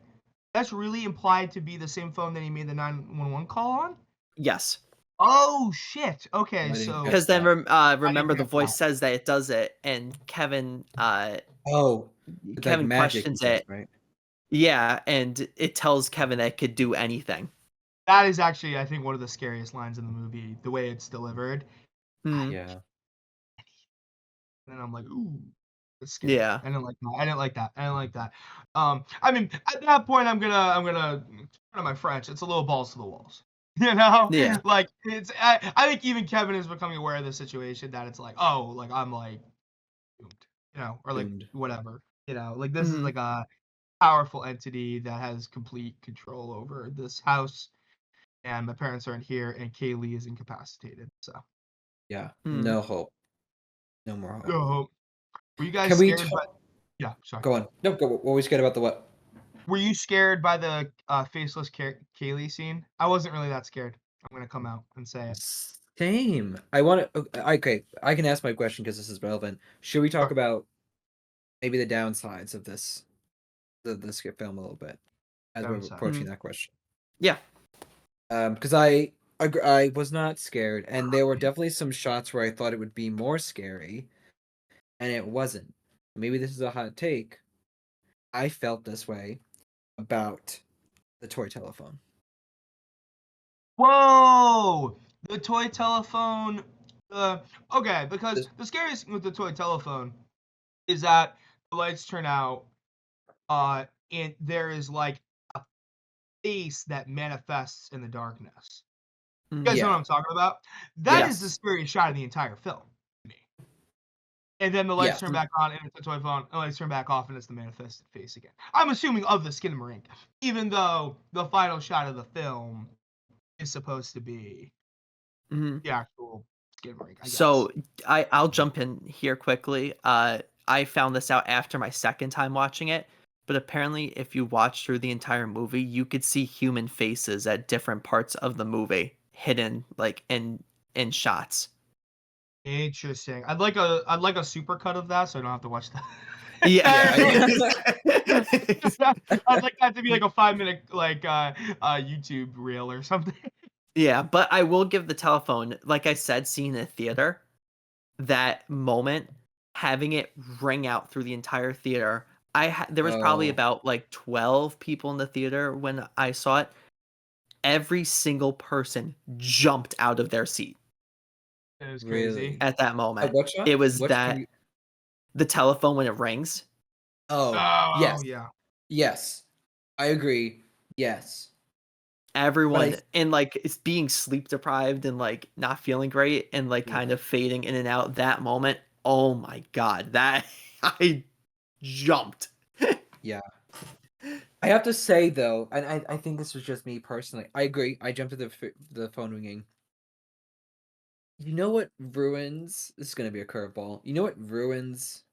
that's really implied to be the same phone that he made the 911 call on? Yes, Oh shit. Oh, Okay, I didn't so catch because then that. I didn't remember the get that. voice says that it does it, and Oh, it's like Kevin magic, he questions says, it. right? Yeah, and it tells Kevin that it could do anything. That is actually, I think, one of the scariest lines in the movie, the way it's delivered. I Mm. Yeah. And I'm like, ooh, it's scary. Yeah, I didn't like that. I didn't like that. I didn't like that. I mean, at that point, I'm gonna pardon my French. It's a little balls to the walls. You know, yeah, like it's. I think even Kevin is becoming aware of the situation that it's like, oh, like I'm like doomed, or like Doomed. whatever, like this is Mhm. like a powerful entity that has complete control over this house, and my parents aren't here, and Kaylee is incapacitated. So, Yeah. Mm. No hope. No more hope. oh, were you guys Can we scared? talk? But yeah, sorry. Go on. No, go. What were we scared about the what? Were you scared by the faceless Kaylee scene? I wasn't really that scared. I'm gonna come out and say it. Same. I want to. Okay, I can ask my question because this is relevant. Should we talk Sure. about maybe the downsides of this film a little bit as we're Downside. approaching Mm. that question? Yeah. Because I was not scared, and there were definitely some shots where I thought it would be more scary, and it wasn't. Maybe this is a hot take. I felt this way about the toy telephone. Whoa! The toy telephone. Okay, because This- the scariest thing with the toy telephone is that the lights turn out, and there is like a face that manifests in the darkness. You guys know what Yeah. I'm talking about? That is the Yes. scariest shot of the entire film to me. And then the lights Yes. turn back on, and it's the toy phone. The lights turn back off, and it's the manifested face again. I'm assuming of the Skinamarink, even though the final shot of the film is supposed to be Mhm. the actual Skinamarink, I guess. So I'll jump in here quickly. I found this out after my second time watching it, but apparently if you watch through the entire movie, you could see human faces at different parts of the movie hidden like in shots. Interesting. I'd like a super cut of that, so I don't have to watch that. Yeah. I'd like that to be like a 5 minute YouTube reel or something. Yeah, but I will give the telephone, like I said, seeing it in theater, that moment, having it ring out through the entire theater. There was probably Oh. about like 12 people in the theater when I saw it. every single person jumped out of their seat It was Really? crazy. at that moment. What shot? It was What can that you- the telephone when it rings. Oh, Oh yes. yeah. Yes. I agree. Yes. Everyone I- and like it's being sleep deprived and like not feeling great and like kind of fading in and out. That moment, oh my god, that I jumped. Yeah. I have to say though, and I think this was just me personally. I agree. I jumped at the phone ringing. You know what ruins? This is gonna be a curveball. You know what ruins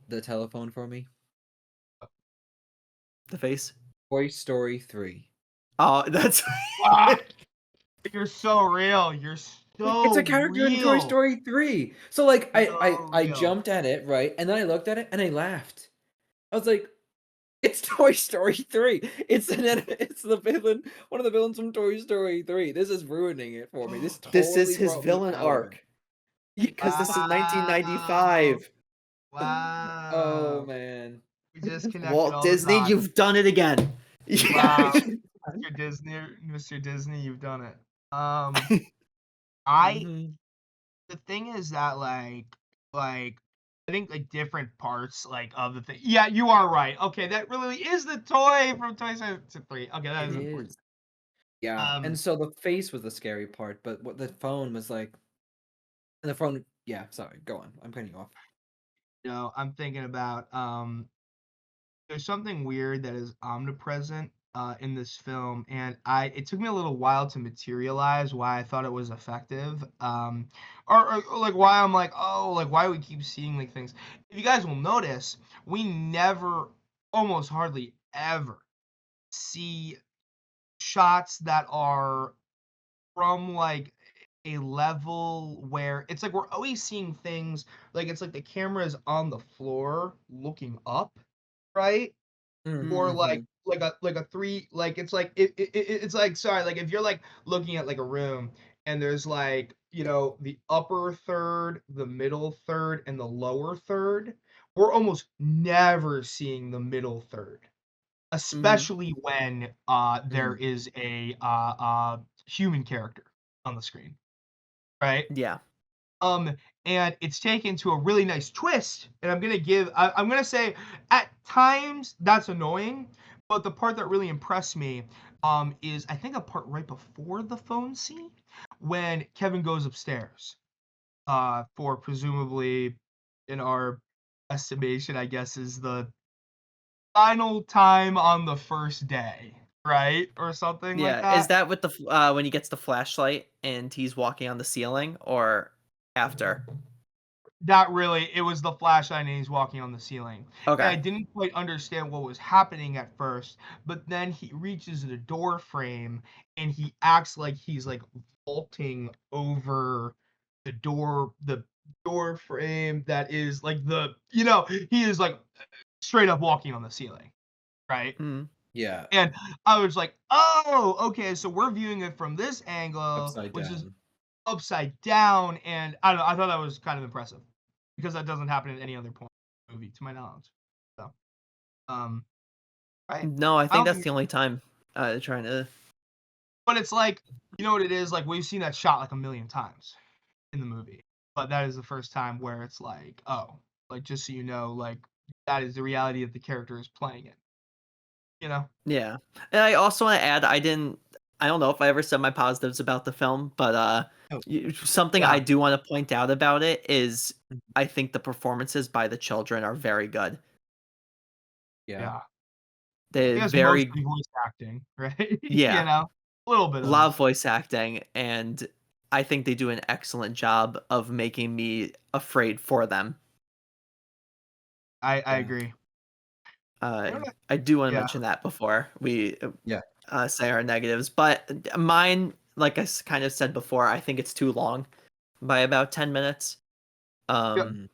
the telephone for me? The face. Toy Story 3. Oh, that's Ah, you're so real. You're so It's a character in Toy real. Story 3. So like So I real. jumped at it, right? And then I looked at it and I laughed. I was like, it's Toy Story 3. It's the villain, one of the villains from Toy Story 3. This is ruining it for me. This this totally is his brought me villain out of arc. it. Because this is Wow. 1995. Oh Wow. man. We just connected Walt all Disney, the dots. you've done it again. Wow. Mr. Disney, you've done it. I Mhm. the thing is that like I think like different parts like of the thing. Yeah, you are right. Okay, that really is the toy from Toy Story 3. Okay, that It is important. is. Yeah. And Um, so the face was the scary part, but what the phone was like, and the phone, yeah, sorry, go on. I'm cutting you off. I'm thinking about there's something weird that is omnipresent in this film, and it took me a little while to materialize why I thought it was effective, or like why I'm like, oh, like why we keep seeing like things. If you guys will notice, we never, almost hardly ever, see shots that are from like a level where it's like we're always seeing things like it's like the camera is on the floor looking up, right? Or Mm-hmm. like a three, like it's like it's like, sorry, like if you're like looking at like a room and there's like, the upper third, the middle third, and the lower third, we're almost never seeing the middle third, especially when there Mm. is a human character on the screen, right? Yeah. And it's taken to a really nice twist. And I'm gonna say at times that's annoying, but the part that really impressed me is I think a part right before the phone scene when Kevin goes upstairs for presumably, in our estimation, I guess, is the final time on the first day, right? Or something like Yeah. Is that. that with the when he gets the flashlight and he's walking on the ceiling or after? That really, it was the flashlight and he's walking on the ceiling. And Okay. I didn't quite understand what was happening at first, but then he reaches the door frame and he acts like he's like vaulting over the door frame that is like he is like straight up walking on the ceiling, right? Mm. Yeah. And I was like, oh, okay, so we're viewing it from this angle, Upside which is down. upside down, and I don't know, I thought that was kind of impressive because that doesn't happen in any other point in the movie, to my knowledge. So, um, right? No, I I think don't that's think, the only time trying to. but it's like, you know what it is? Like we've seen that shot like a million times in the movie, but that is the first time where it's like, oh, like just so you know, like that is the reality that the character is playing it. You know? Yeah. And I also want to add, I don't know if I ever said my positives about the film, but Oh, something Yeah, I do want to point out about it is mhm. I think the performances by the children are very good. Yeah. yeah. I They're guess very, mostly voice acting, right? yeah, A little bit a of lot of voice acting, and I think they do an excellent job of making me afraid for them. I Yeah. agree. Uh, I don't know. I do want to Yeah. mention that before we Yeah. say our negatives, but mine, like I kind of said before, I think it's too long by about 10 minutes. Yep. Mhm.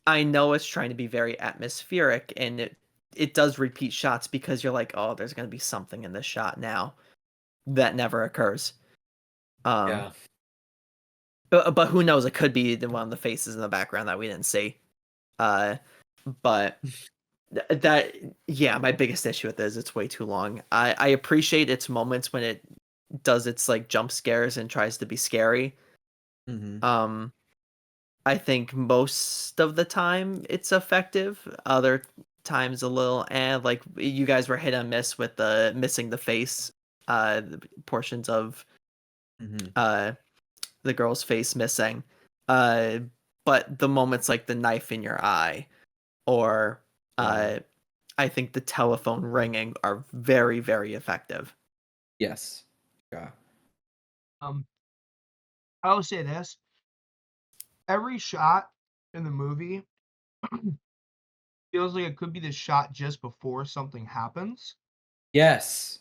I know it's trying to be very atmospheric, and it does repeat shots because you're like, oh, there's gonna be something in this shot now that never occurs. Um, Yeah. but who knows? It could be one of the faces in the background that we didn't see. Uh, but that, yeah, my biggest issue with this is it's way too long. I appreciate its moments when it does its like jump scares and tries to be scary. Mm-hmm. I think most of the time it's effective. Other times a little, and like you guys were hit and miss with the missing the face, the portions of Mm-hmm. the girl's face missing. Uh, but the moments like the knife in your eye, or Yeah. I think the telephone ringing are very, very effective. Yes. Yeah. Um, I will say this: every shot in the movie feels like it could be the shot just before something happens, Yes.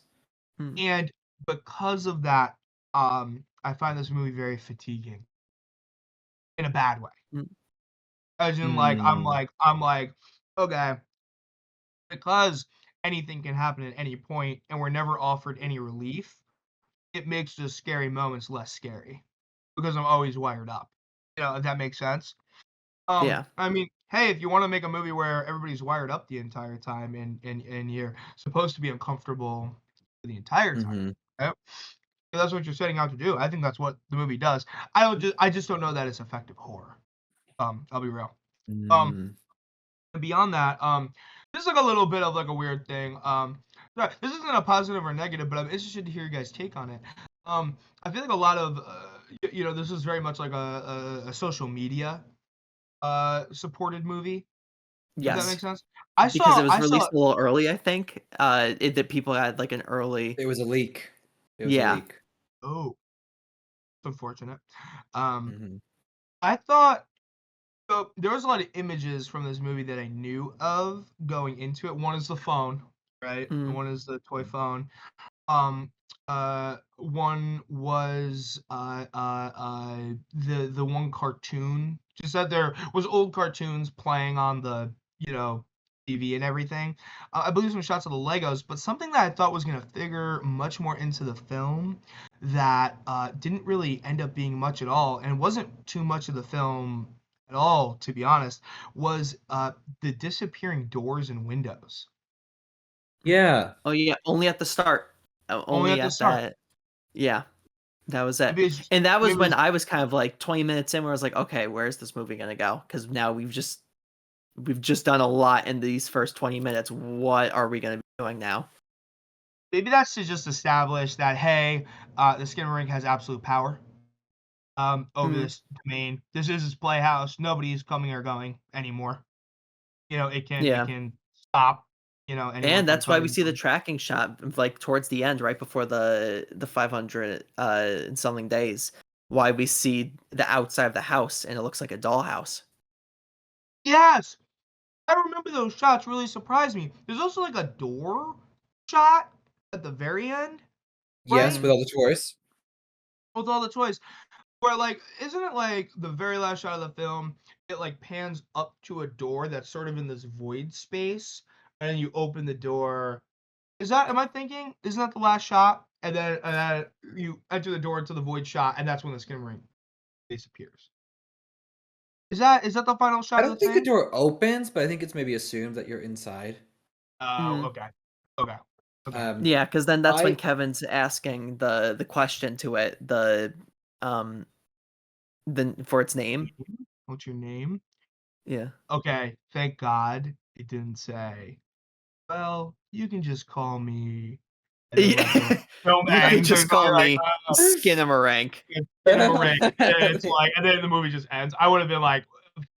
Hmm. and because of that, I find this movie very fatiguing in a bad way. Mm. As in, Mm. I'm like, okay, because anything can happen at any point, and we're never offered any relief. It makes the scary moments less scary because I'm always wired up. If that makes sense. Yeah. I mean, hey, if you want to make a movie where everybody's wired up the entire time and you're supposed to be uncomfortable the entire time, Mm-hmm. right? If that's what you're setting out to do. I think that's what the movie does. I just don't know that it's effective horror. I'll be real. Um, Mm. and beyond that, this is like a little bit of like a weird thing. This isn't a positive or negative, but I'm interested to hear your guys' take on it. I feel like a lot of this is very much like a social media supported movie, if that Yes. makes sense. Because it was I saw released a little early, I think. That people had like an early. It was a leak. It was a Yeah. leak. oh, it's unfortunate. Um, Mm-hmm. I thought so there was a lot of images from this movie that I knew of going into it. One is the phone, right? And Mm. one is the toy phone. Um, one was the one cartoon. Just that there was old cartoons playing on the TV and everything. I believe some shots of the Legos, but something that I thought was gonna figure much more into the film that didn't really end up being much at all, and wasn't too much of the film at all, to be honest, was the disappearing doors and windows. Yeah. Oh yeah, only at the start. Only Only at the at start. that. Yeah, that was it. Maybe it's And that was maybe when it's I was kind of like 20 minutes in, where I was like, okay, where's this movie gonna go? Because now we've just done a lot in these first 20 minutes. What are we gonna be doing now? maybe that's to just establish that hey, the Skinamarink has absolute power over Mm. this domain. This is its playhouse. Nobody's coming or going anymore. It Yeah. can stop anyone And from that's why we coming. see the tracking shot of, like towards the end, right before the 500 and something days. Why we see the outside of the house and it looks like a dollhouse. Yes, I remember those shots. Really surprised me. There's also like a door shot at the very end, Yes, right? with Mm. all the toys. With all the toys. Where like, isn't it like the very last shot of the film? It like pans up to a door that's sort of in this void space, and then you open the door. Is that? Am I thinking? Isn't that the last shot? And then you enter the door into the void shot, and that's when the skin ring disappears. Is that the final I shot of the don't think the thing? door opens, but I think it's maybe assumed that you're inside. Oh, Mm. okay, okay, okay. Yeah, because then that's when I Kevin's asking the question to it, um for its name. What's your name? Yeah. Okay, thank God it didn't say. Well, you can just call me, and then like the Yeah. film You could ends, and just it's probably call like, me Skinamarink. it's Skinamarink, and it's like, and then the movie just ends. I would have been like,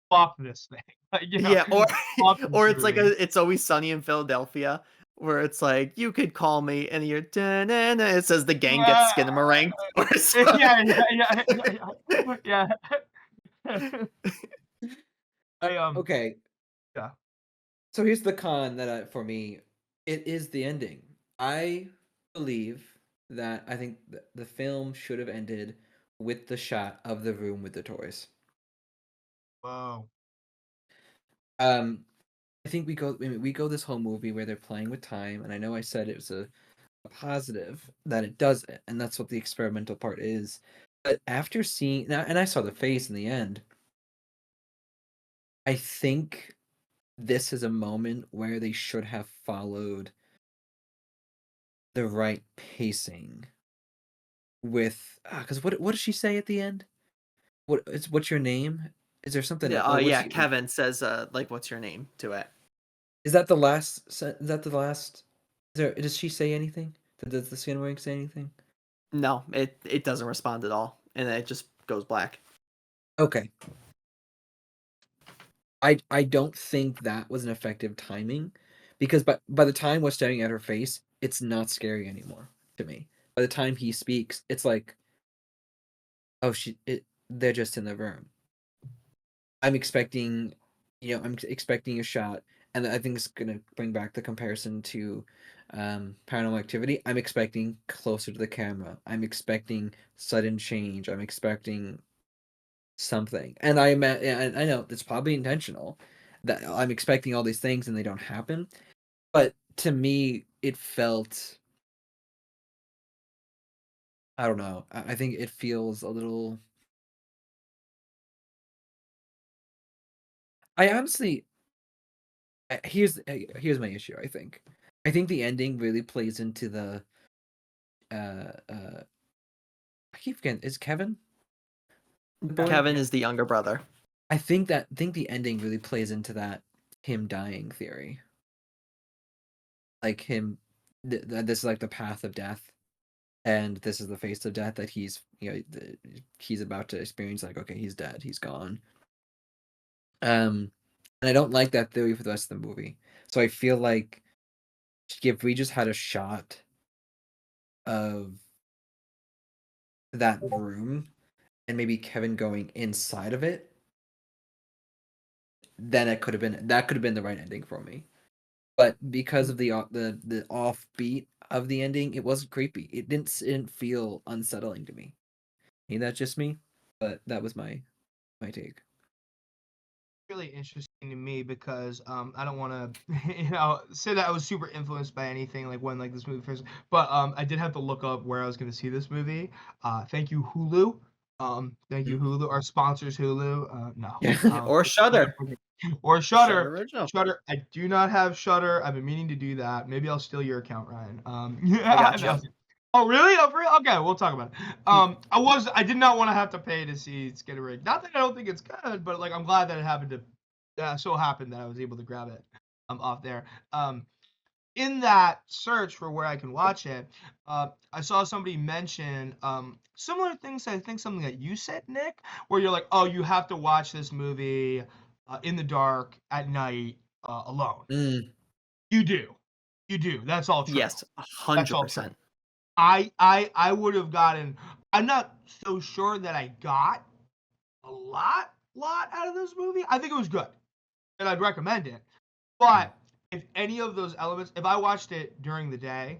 fuck this thing, like, Yeah, or fuck this or it's like movie. It's Always Sunny in Philadelphia, where it's like you could call me and you're "Da-na-na," it says the gang gets Yeah, Skinamaranked or yeah, something. yeah. I okay. yeah. So here's the con that for me, it is the ending. I believe that I think the film should have ended with the shot of the room with the toys. Whoa. Um, I think we go this whole movie where they're playing with time, and I know I said it was a positive that it does it, and that's what the experimental part is. But after seeing now, and I saw the face in the end, I think this is a moment where they should have followed the right pacing with because what does she say at the end? What's your name? Is there something? Yeah, What's yeah. she- Kevin says, like, what's your name to it? Is that the last? Is that the last? Does she say anything? Does the Skinamarink say anything? No, it doesn't respond at all, and then it just goes black. Okay. I don't think that was an effective timing, because by the time we're staring at her face, it's not scary anymore to me. By the time he speaks, it's like, oh, they're just in the room. I'm expecting a shot, and I think it's gonna bring back the comparison to Paranormal Activity. I'm expecting closer to the camera. I'm expecting sudden change. I'm expecting something, and and I know it's probably intentional that I'm expecting all these things and they don't happen. But to me, it felt, I don't know. I think it feels a little. I honestly, here's my issue. I think the ending really plays into the I keep forgetting, is Kevin the boy? Kevin is the younger brother. I think the ending really plays into that him dying theory. Like him, this is like the path of death, and this is the face of death that he's about to experience. Like, okay, he's dead, he's gone. And I don't like that theory for the rest of the movie. So I feel like if we just had a shot of that room and maybe Kevin going inside of it, then that could have been the right ending for me. But because of the offbeat of the ending, it wasn't creepy. It didn't feel unsettling to me. Maybe that's just me, but that was my take. Really interesting to me because I don't want to say that I was super influenced by anything like when like this movie first, but I did have to look up where I was going to see this movie. Thank you Hulu. Thank you Hulu. Our sponsors Hulu. No. Yeah. Or Shudder. Or Shudder. Original. Shudder. I do not have Shudder. I've been meaning to do that. Maybe I'll steal your account, Ryan. I got you. No. Oh really? Oh, for real? Okay, we'll talk about it. I did not want to have to pay to see Skinamarink. Not that I don't think it's good, but like I'm glad that it happened to so happened that I was able to grab it off there. In that search for where I can watch it, I saw somebody mention similar things. I think something that you said, Nick, where you're like, oh, you have to watch this movie in the dark at night alone. You do. That's all true. Yes, That's all true. 100%. I would have gotten. I'm not so sure that I got a lot out of this movie. I think it was good, and I'd recommend it. But if any of those elements, if I watched it during the day,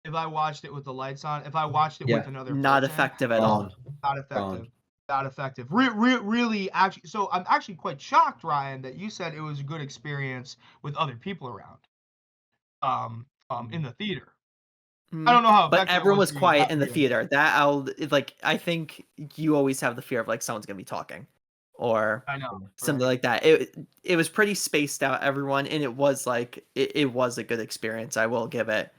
if I watched it with the lights on, if I watched it with another Not person, effective at all. not effective. Not effective. Really, actually. So I'm actually quite shocked, Ryan, that you said it was a good experience with other people around. In the theater. I don't know how But effective it everyone was for you quiet out in the here. theater. I think you always have the fear of like someone's gonna be talking, or I know. something Right? like that. It was pretty spaced out, everyone, and it was like it was a good experience. I will give it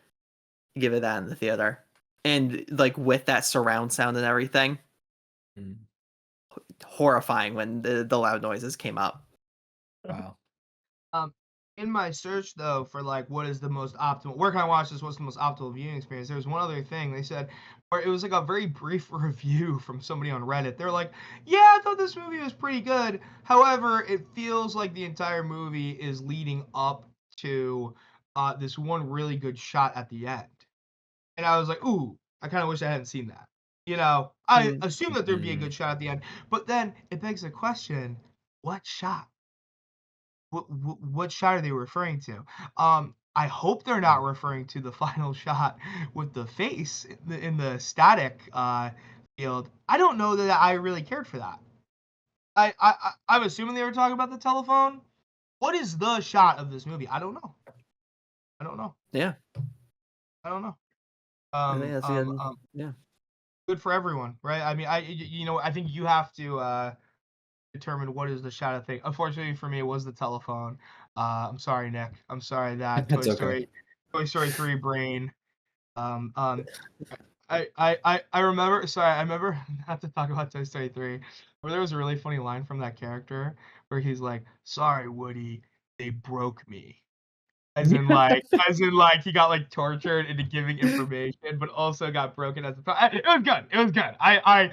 that in the theater, and like with that surround sound and everything, horrifying when the loud noises came up. Wow. In my search though for like what is the most optimal, where can I watch this? What's the most optimal viewing experience? There was one other thing they said where it was like a very brief review from somebody on Reddit. They're like, yeah, I thought this movie was pretty good. However, it feels like the entire movie is leading up to this one really good shot at the end. And I was like, ooh, I kind of wish I hadn't seen that. I assume that there'd be a good shot at the end, but then it begs the question, what shot? What shot are they referring to? I hope they're not referring to the final shot with the face in the static field. I don't know that I really cared for that. I'm assuming they were talking about the telephone. What is the shot of this movie? I don't know. Yeah. I don't know. I think that's good. Yeah. Good for everyone, right? I mean, I think you have to determine what is the shot of thing. Unfortunately for me, it was the telephone. I'm sorry, Nick. I'm sorry that That's okay. Toy Story 3 brain. I remember. Sorry, I remember not to talk about Toy Story 3, where there was a really funny line from that character where he's like, "Sorry, Woody, they broke me." As in like he got like tortured into giving information, but also got broken as a. It was good. It was good. I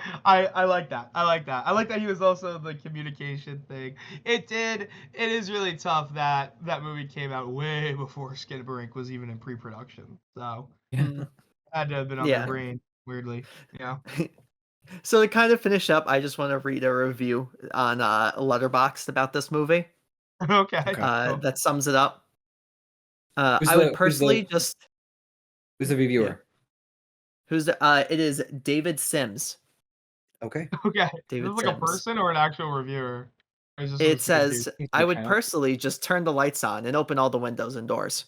like that. I like that. I like that he was also the communication thing. It did. It is really tough that that movie came out way before Skinamarink was even in pre-production. So Mm, had to have been on their yeah. brain weirdly. Yeah. So to kind of finish up, I just want to read a review on Letterboxd about this movie. Okay. Okay. Cool. That sums it up. Who's I would the- personally just Who's the reviewer? who's the it is David Sims. Okay. Okay. Is David this like a Sims. person or an actual reviewer? Or is this It just like a dude? says He's I would account. personally just turn the lights on and open all the windows and doors.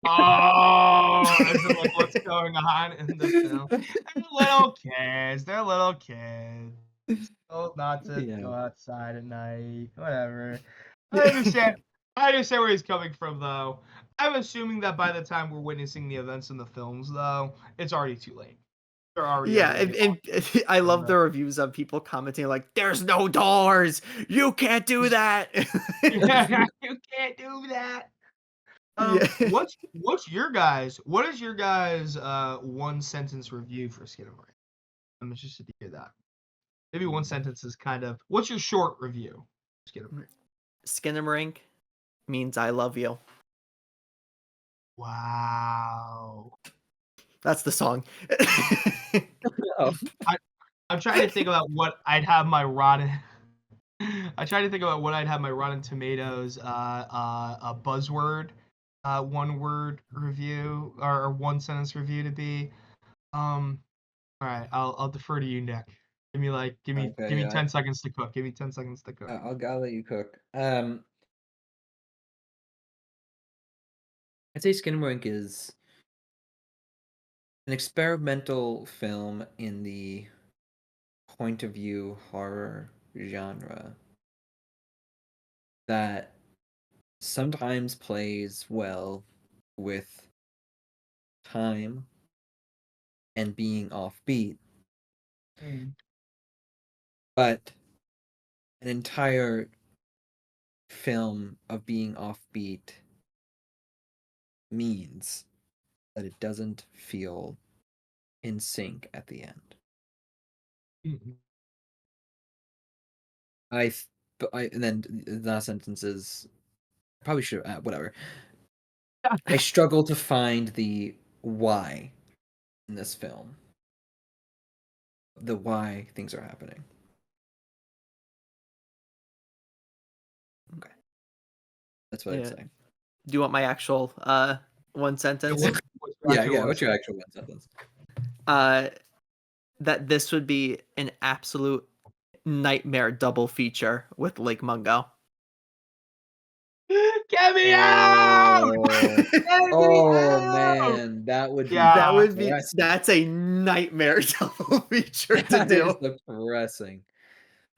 Oh, as in like what's going on in the film. They're little kids. They're little kids. Told not to Yeah. go outside at night. Whatever. I understand. I understand where he's coming from, though. I'm assuming that by the time we're witnessing the events in the films, though, it's already too late. They're already Yeah, everybody and I love the reviews of people commenting like, "There's no doors. You can't do that." Yeah, you can't do that. Yeah. What's your guys? What is your guys' one sentence review for Skinamarink? I'm interested to hear that. Maybe one sentence is kind of. What's your short review? Skinamarink. Skinamarink means I love you. Wow. That's the song. Oh. I'm trying to think about what I'd have my rotten. I try to think about what I'd have my Rotten Tomatoes a buzzword, one word review or one sentence review to be. All right, I'll defer to you, Nick. Give me Okay, yeah. 10 seconds to cook. Give me 10 seconds to cook. I'll let you cook. I'd say Skinamarink is an experimental film in the point of view horror genre that sometimes plays well with time and being offbeat, Mm. but an entire film of being offbeat means that it doesn't feel in sync at the end. Mm. And then the last sentence is probably should whatever. I struggle to find the why in this film. The why things are happening. Okay. That's what I'd Yeah. say. Do you want my actual one sentence? What's your Yeah, actual yeah. one What's your actual one sentence? That this would be an absolute nightmare double feature with Lake Mungo. Get me out! Oh, Get me oh out! man, that would be Yeah. That would be depressing. that's a nightmare double feature to That do. is depressing.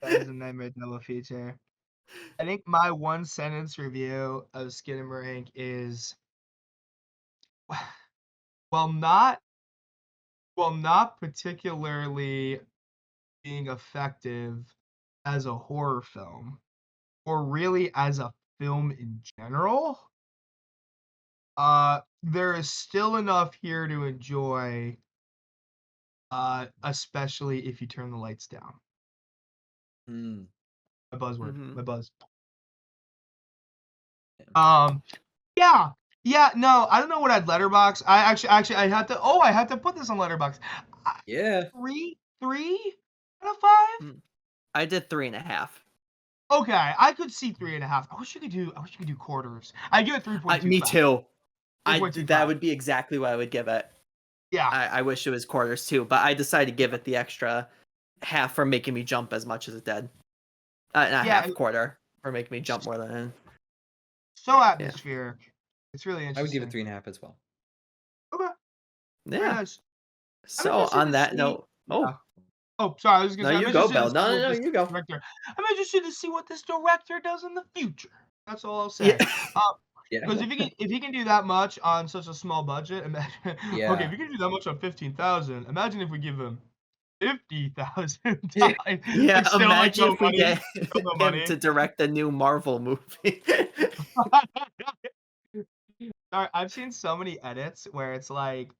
That is a nightmare double feature. I think my one sentence review of Skinamarink is while not particularly being effective as a horror film or really as a film in general, there is still enough here to enjoy, especially if you turn the lights down. Mm. My buzzword, Mhm. my buzz. Yeah. Yeah, yeah. No, I don't know what I'd letterbox. I had to. Oh, I had to put this on letterbox. Yeah. Three out of 5. I did 3.5. Okay, I could see 3.5. I wish you could do quarters. I give it 3.25. Me too. That 3.25. would be exactly what I would give it. Yeah. I wish it was quarters too, but I decided to give it the extra half for making me jump as much as it did. Not Yeah, half quarter for making me jump more than. so atmospheric. It's really I would give interesting. it 3.5 as well. Okay. Very Yeah. nice. I'm So interested on to that see- note, Yeah. Oh, sorry. I was gonna No, say. you I'm go, interested to Bill. see No, what no, this you go. director. I'm interested to see what this director does in the future. That's all I'll say. Yeah. Yeah. Because if he can do that much on such a small budget, imagine. Okay, Yeah. if you can do that much on 15,000, imagine if we give him 50,000. Yeah. Yeah, Like, still, like, imagine no if we money. get Still no him money. to direct a new Marvel movie. Sorry, I've seen so many edits where it's like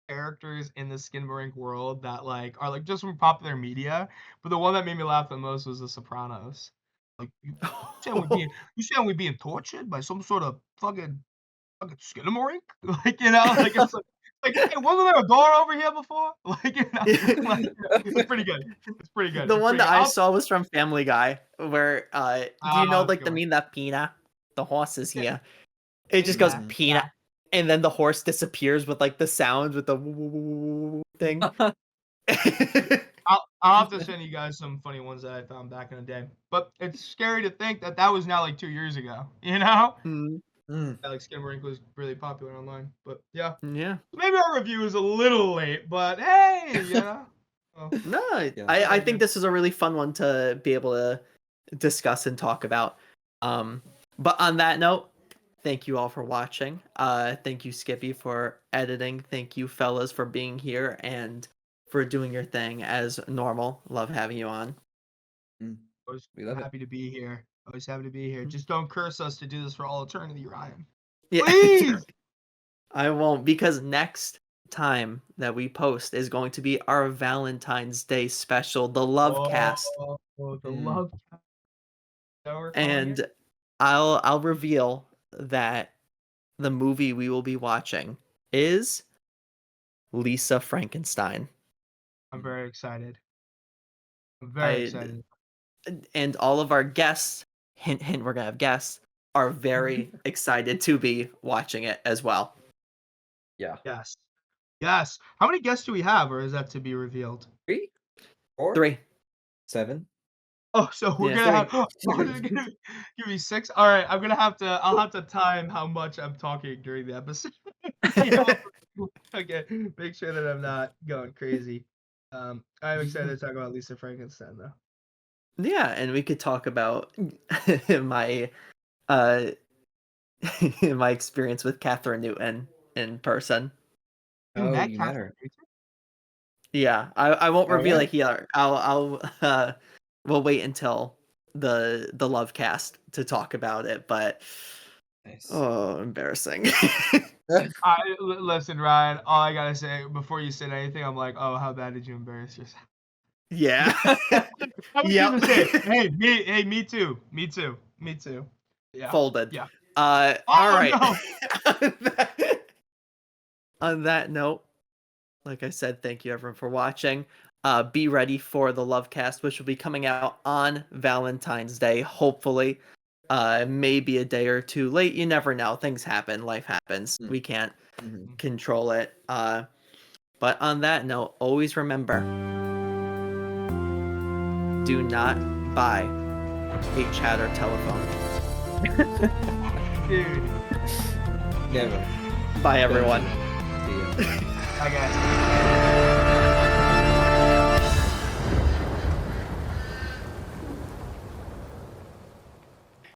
characters in the Skinamarink world that like are like just from popular media, but the one that made me laugh the most was The Sopranos. Like you saying we're being tortured by some sort of fucking Skinamarink? Like, like it's like, hey, wasn't there a door over here before? Like, like, it's pretty good. It's pretty good. The It's one pretty that good. I saw was from Family Guy, where do you know That's a like good the one. meme that Pina, the horse is Yeah. here. It just goes Mhm. Pina, Yeah. and then the horse disappears with like the sounds with the thing. I'll have to send you guys some funny ones that I found back in the day. But it's scary to think that that was now like 2 years ago. Mm, Mm. Yeah, like Skinamarink was really popular online. But yeah, yeah. maybe our review is a little late, but hey, Oh, No, Yeah. I very think good. this is a really fun one to be able to discuss and talk about. But on that note, thank you all for watching. Thank you, Skippy, for editing. Thank you, fellas, for being here and for doing your thing as normal. Love having you on. Always We love it. happy to be here. Always happy to be here. Mhm. Just don't curse us to do this for all eternity, Ryan. Yeah, Please. I won't, because next time that we post is going to be our Valentine's Day special, the Love Cast. Oh, the Mm. love cast. That we're calling And it? I'll reveal that the movie we will be watching is Lisa Frankenstein. I'm very excited. I'm I- very excited. And all of our guests, hint hint, we're gonna have guests, are very excited to be watching it as well. Yeah. Yes. Yes. How many guests do we have, or is that to be revealed? 3, 4, 3. 7. Oh, so we're Yeah. gonna have. Three. Oh, there's gonna give me 6. All right, I'll have to time how much I'm talking during the episode. Okay, make sure that I'm not going crazy. I'm excited to talk about Lisa Frankenstein though. Yeah, and we could talk about my uh my experience with Catherine Newton in person. You Oh, met you met Catherine her. Newton? Yeah, I won't Oh, reveal yeah. it here. I'll we'll wait until the Love Cast to talk about it, but Nice. oh, embarrassing. Listen, Ryan. All I gotta say before you said anything, I'm like, oh, how bad did you embarrass yourself? Yeah. I would Yep. even say, hey, me too. Yeah. Folded. Yeah. All Oh, right. no. On that note, like I said, thank you everyone for watching. Be ready for the Love Cast, which will be coming out on Valentine's Day, hopefully. Maybe a day or two late. You never know. Things happen. Life happens. We can't Mhm. control it. But on that note, always remember, do not buy a chatter telephone. Dude. Never. Bye, everyone. See ya. I guess.